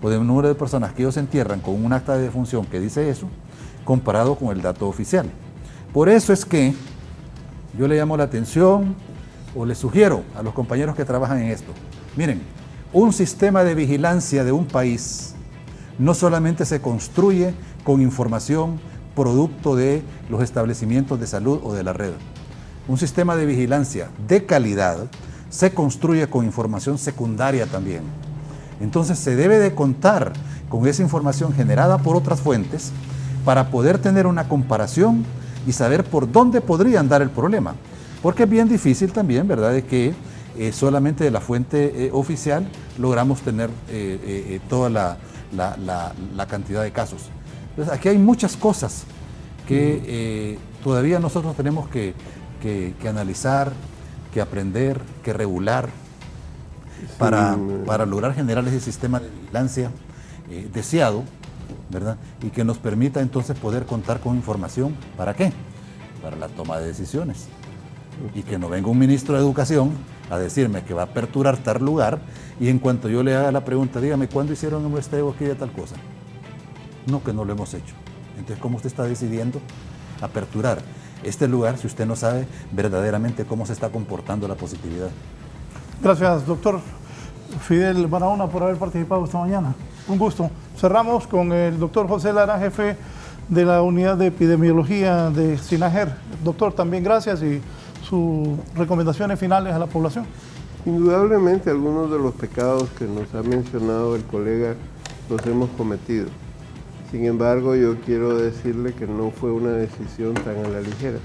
o del número de personas que ellos entierran con un acta de defunción que dice eso, comparado con el dato oficial. Por eso es que yo le llamo la atención o le sugiero a los compañeros que trabajan en esto. Miren, un sistema de vigilancia de un país no solamente se construye con información producto de los establecimientos de salud o de la red. Un sistema de vigilancia de calidad se construye con información secundaria también. Entonces se debe de contar con esa información generada por otras fuentes para poder tener una comparación y saber por dónde podría andar el problema. Porque es bien difícil también, ¿verdad?, de que solamente de la fuente oficial logramos tener toda la cantidad de casos. Entonces aquí hay muchas cosas que todavía nosotros tenemos que analizar, que aprender, que regular para lograr generar ese sistema de vigilancia deseado, ¿verdad? Y que nos permita entonces poder contar con información. ¿Para qué? Para la toma de decisiones. Y que no venga un ministro de Educación a decirme que va a aperturar tal lugar y en cuanto yo le haga la pregunta, dígame, ¿cuándo hicieron un muestreo aquí de tal cosa? No, que no lo hemos hecho. Entonces, ¿cómo usted está decidiendo aperturar este lugar si usted no sabe verdaderamente cómo se está comportando la positividad? Gracias, doctor Fidel Barahona, por haber participado esta mañana. Un gusto. Cerramos con el doctor José Lara, jefe de la unidad de epidemiología de SINAGER. Doctor, también gracias y sus recomendaciones finales a la población. Indudablemente algunos de los pecados que nos ha mencionado el colega los hemos cometido. Sin embargo, yo quiero decirle que no fue una decisión tan a la ligera.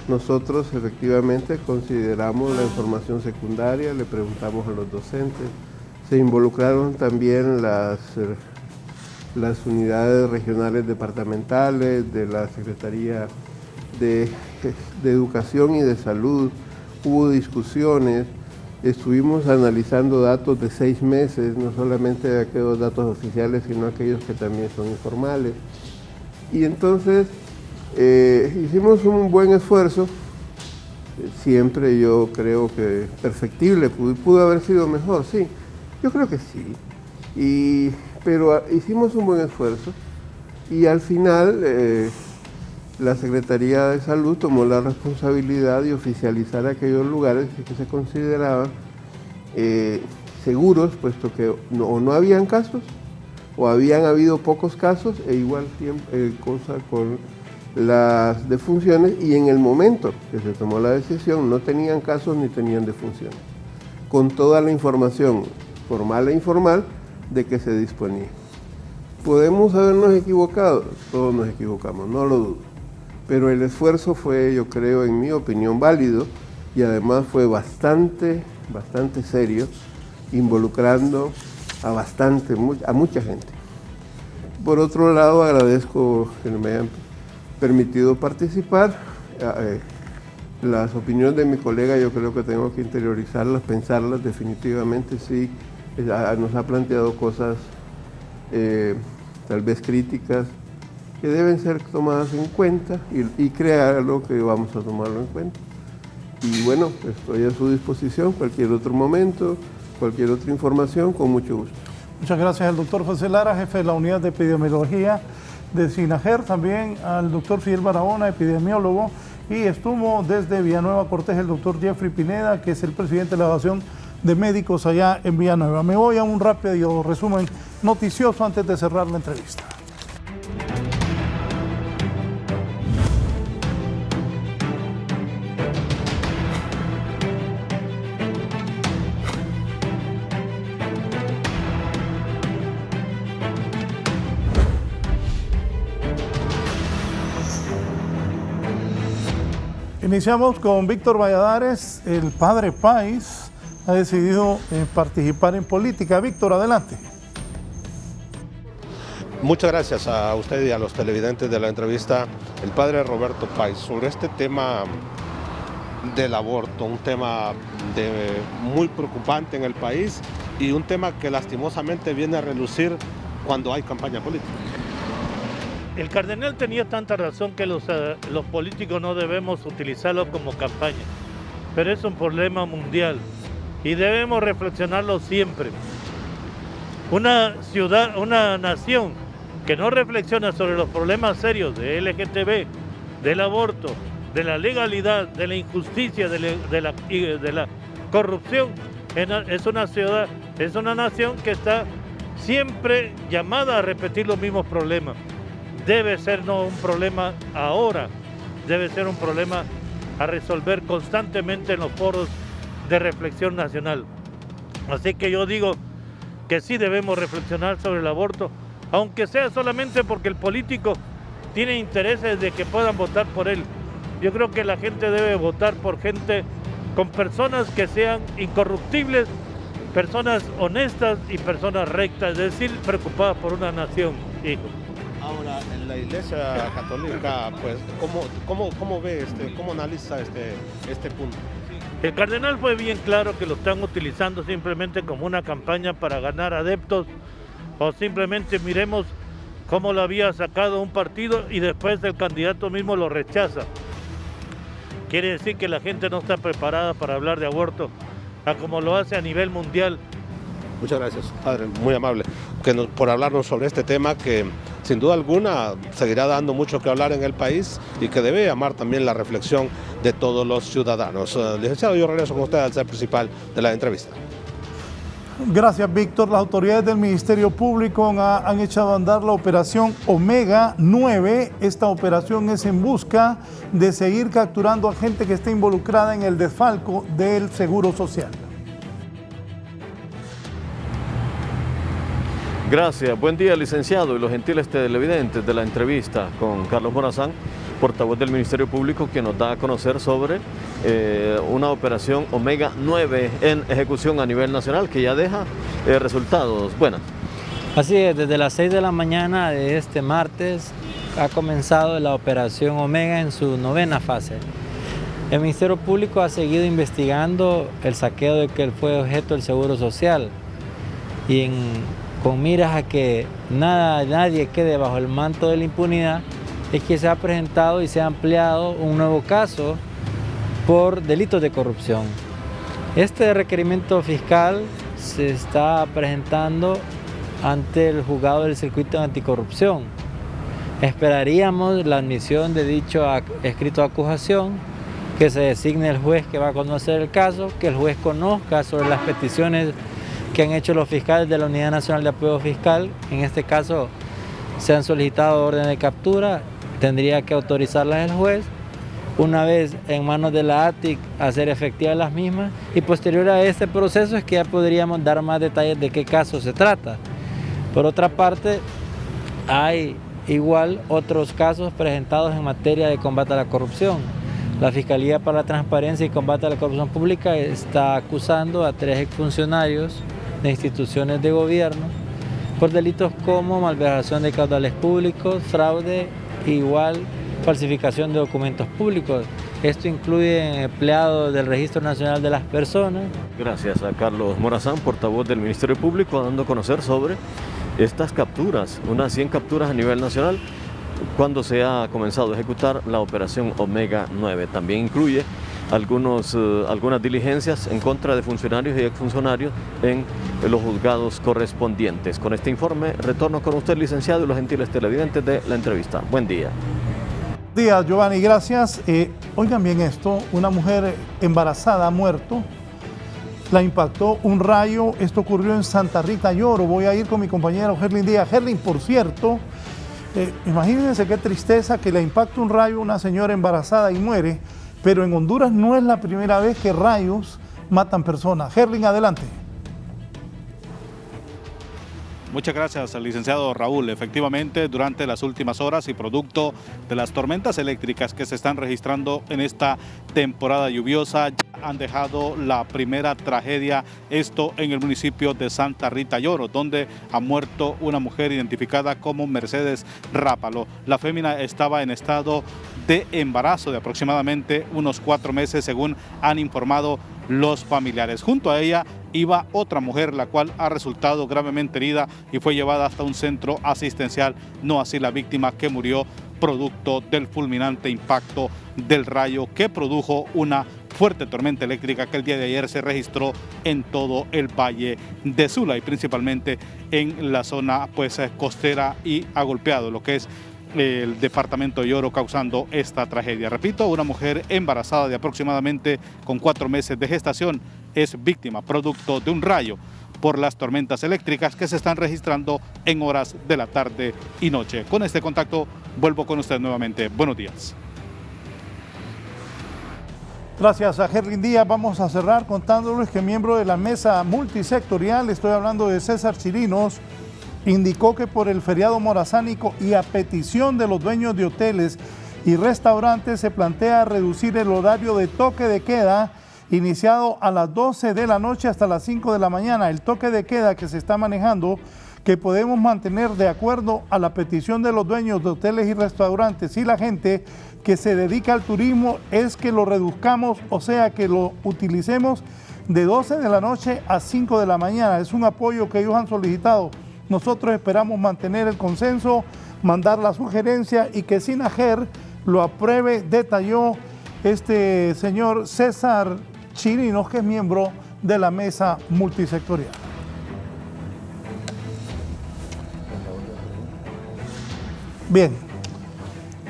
Nosotros efectivamente consideramos la información secundaria, le preguntamos a los docentes, se involucraron también las unidades regionales departamentales de la Secretaría de Educación y de Salud, hubo discusiones, estuvimos analizando datos de 6 meses, no solamente de aquellos datos oficiales, sino aquellos que también son informales. Y entonces hicimos un buen esfuerzo, siempre yo creo que perfectible, pudo haber sido mejor, sí, yo creo que sí, pero hicimos un buen esfuerzo y al final la Secretaría de Salud tomó la responsabilidad de oficializar aquellos lugares que se consideraban seguros, puesto que no habían casos o habían habido pocos casos e igual cosa con las defunciones, y en el momento que se tomó la decisión no tenían casos ni tenían defunciones, con toda la información formal e informal de que se disponía. ¿Podemos habernos equivocado? Todos nos equivocamos, no lo dudo. Pero el esfuerzo fue, yo creo, en mi opinión, válido y además fue bastante serio, involucrando a mucha gente. Por otro lado, agradezco que me hayan permitido participar. Las opiniones de mi colega yo creo que tengo que interiorizarlas, pensarlas, definitivamente sí, nos ha planteado cosas tal vez críticas, que deben ser tomadas en cuenta y crear algo que vamos a tomarlo en cuenta. Y bueno, estoy a su disposición, cualquier otro momento, cualquier otra información, con mucho gusto. Muchas gracias al doctor José Lara, jefe de la unidad de epidemiología de SINAGER, también al doctor Fidel Barahona, epidemiólogo, y estuvo desde Villanueva Cortés el doctor Jeffrey Pineda, que es el presidente de la Asociación de Médicos allá en Villanueva. Me voy a un rápido resumen noticioso antes de cerrar la entrevista. Iniciamos con Víctor Valladares, el padre Páez ha decidido participar en política. Víctor, adelante. Muchas gracias a usted y a los televidentes de la entrevista. El padre Roberto Páez, sobre este tema del aborto, un tema muy preocupante en el país y un tema que lastimosamente viene a relucir cuando hay campaña política. El cardenal tenía tanta razón que los políticos no debemos utilizarlo como campaña, pero es un problema mundial y debemos reflexionarlo siempre. Una ciudad, una nación que no reflexiona sobre los problemas serios de LGTB, del aborto, de la legalidad, de la injusticia, de la corrupción, es una nación que está siempre llamada a repetir los mismos problemas. Debe ser no un problema ahora, debe ser un problema a resolver constantemente en los foros de reflexión nacional. Así que yo digo que sí debemos reflexionar sobre el aborto, aunque sea solamente porque el político tiene intereses de que puedan votar por él. Yo creo que la gente debe votar por gente con personas que sean incorruptibles, personas honestas y personas rectas, es decir, preocupadas por una nación, hijo. Ahora, en la Iglesia Católica, pues, ¿cómo ve, cómo analiza este punto? El cardenal fue bien claro que lo están utilizando simplemente como una campaña para ganar adeptos, o simplemente miremos cómo lo había sacado un partido y después el candidato mismo lo rechaza. Quiere decir que la gente no está preparada para hablar de aborto, a como lo hace a nivel mundial. Muchas gracias, padre, muy amable, por hablarnos sobre este tema que sin duda alguna seguirá dando mucho que hablar en el país y que debe llamar también la reflexión de todos los ciudadanos. Licenciado, yo regreso con usted al set principal de la entrevista. Gracias, Víctor. Las autoridades del Ministerio Público han echado a andar la operación Omega 9. Esta operación es en busca de seguir capturando a gente que esté involucrada en el desfalco del Seguro Social. Gracias. Buen día, licenciado, y los gentiles televidentes de la entrevista con Carlos Morazán, portavoz del Ministerio Público, que nos da a conocer sobre una operación Omega 9 en ejecución a nivel nacional que ya deja resultados. Buenas. Así es, desde las 6 de la mañana de este martes ha comenzado la operación Omega en su 9ª fase. El Ministerio Público ha seguido investigando el saqueo de que fue objeto del Seguro Social y con miras a que nadie quede bajo el manto de la impunidad, es que se ha presentado y se ha ampliado un nuevo caso por delitos de corrupción. Este requerimiento fiscal se está presentando ante el juzgado del circuito de anticorrupción. Esperaríamos la admisión de dicho escrito de acusación, que se designe el juez que va a conocer el caso, que el juez conozca sobre las peticiones que han hecho los fiscales de la Unidad Nacional de Apoyo Fiscal. En este caso se han solicitado órdenes de captura, tendría que autorizarlas el juez, una vez en manos de la ATIC hacer efectivas las mismas, y posterior a este proceso es que ya podríamos dar más detalles de qué caso se trata. Por otra parte, hay igual otros casos presentados en materia de combate a la corrupción. La Fiscalía para la Transparencia y Combate a la Corrupción Pública está acusando a 3 exfuncionarios de instituciones de gobierno por delitos como malversación de caudales públicos, fraude, igual falsificación de documentos públicos. Esto incluye empleados del Registro Nacional de las Personas. Gracias a Carlos Morazán, portavoz del Ministerio Público, dando a conocer sobre estas capturas, unas 100 capturas a nivel nacional, cuando se ha comenzado a ejecutar la operación Omega 9. También incluye algunas diligencias en contra de funcionarios y exfuncionarios en los juzgados correspondientes. Con este informe retorno con usted, licenciado, y los gentiles televidentes de la entrevista. Buen día. Buenos días, Giovanni, gracias. Oigan bien esto, una mujer embarazada ha muerto, la impactó un rayo. Esto ocurrió en Santa Rita Lloro. Voy a ir con mi compañero Herlin Díaz. Herlin, por cierto, imagínense qué tristeza que le impacta un rayo a una señora embarazada y muere, pero en Honduras no es la primera vez que rayos matan personas. Herlin, adelante. Muchas gracias al licenciado Raúl. Efectivamente, durante las últimas horas y producto de las tormentas eléctricas que se están registrando en esta temporada lluviosa, ya han dejado la primera tragedia, esto en el municipio de Santa Rita Lloro, donde ha muerto una mujer identificada como Mercedes Rápalo. La fémina estaba en estado de embarazo de aproximadamente unos 4 meses, según han informado los familiares. Junto a ella iba otra mujer, la cual ha resultado gravemente herida y fue llevada hasta un centro asistencial, no así la víctima, que murió producto del fulminante impacto del rayo que produjo una fuerte tormenta eléctrica que el día de ayer se registró en todo el Valle de Sula y principalmente en la zona pues costera, y ha golpeado lo que es el departamento de Yoro, causando esta tragedia. Repito, una mujer embarazada de aproximadamente con 4 meses de gestación es víctima producto de un rayo por las tormentas eléctricas que se están registrando en horas de la tarde y noche. Con este contacto vuelvo con usted nuevamente. Buenos días. Gracias a Gerlin Díaz. Vamos a cerrar contándoles que miembro de la mesa multisectorial, estoy hablando de César Chirinos, indicó que por el feriado morazánico y a petición de los dueños de hoteles y restaurantes se plantea reducir el horario de toque de queda iniciado a las 12 de la noche hasta las 5 de la mañana. El toque de queda que se está manejando, que podemos mantener de acuerdo a la petición de los dueños de hoteles y restaurantes y la gente que se dedica al turismo, es que lo reduzcamos, o sea que lo utilicemos de 12 de la noche a 5 de la mañana. Es un apoyo que ellos han solicitado. Nosotros esperamos mantener el consenso, mandar la sugerencia y que SINAGER lo apruebe, detalló este señor César Chirinos, que es miembro de la mesa multisectorial. Bien,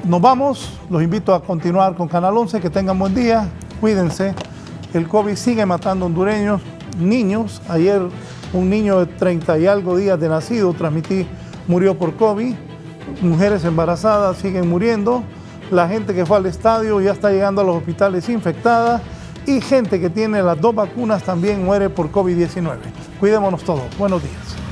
nos vamos. Los invito a continuar con Canal 11. Que tengan buen día. Cuídense. El COVID sigue matando hondureños, niños. Ayer un niño de 30 y algo días de nacido, murió por COVID. Mujeres embarazadas siguen muriendo. La gente que fue al estadio ya está llegando a los hospitales infectada. Y gente que tiene las 2 vacunas también muere por COVID-19. Cuidémonos todos. Buenos días.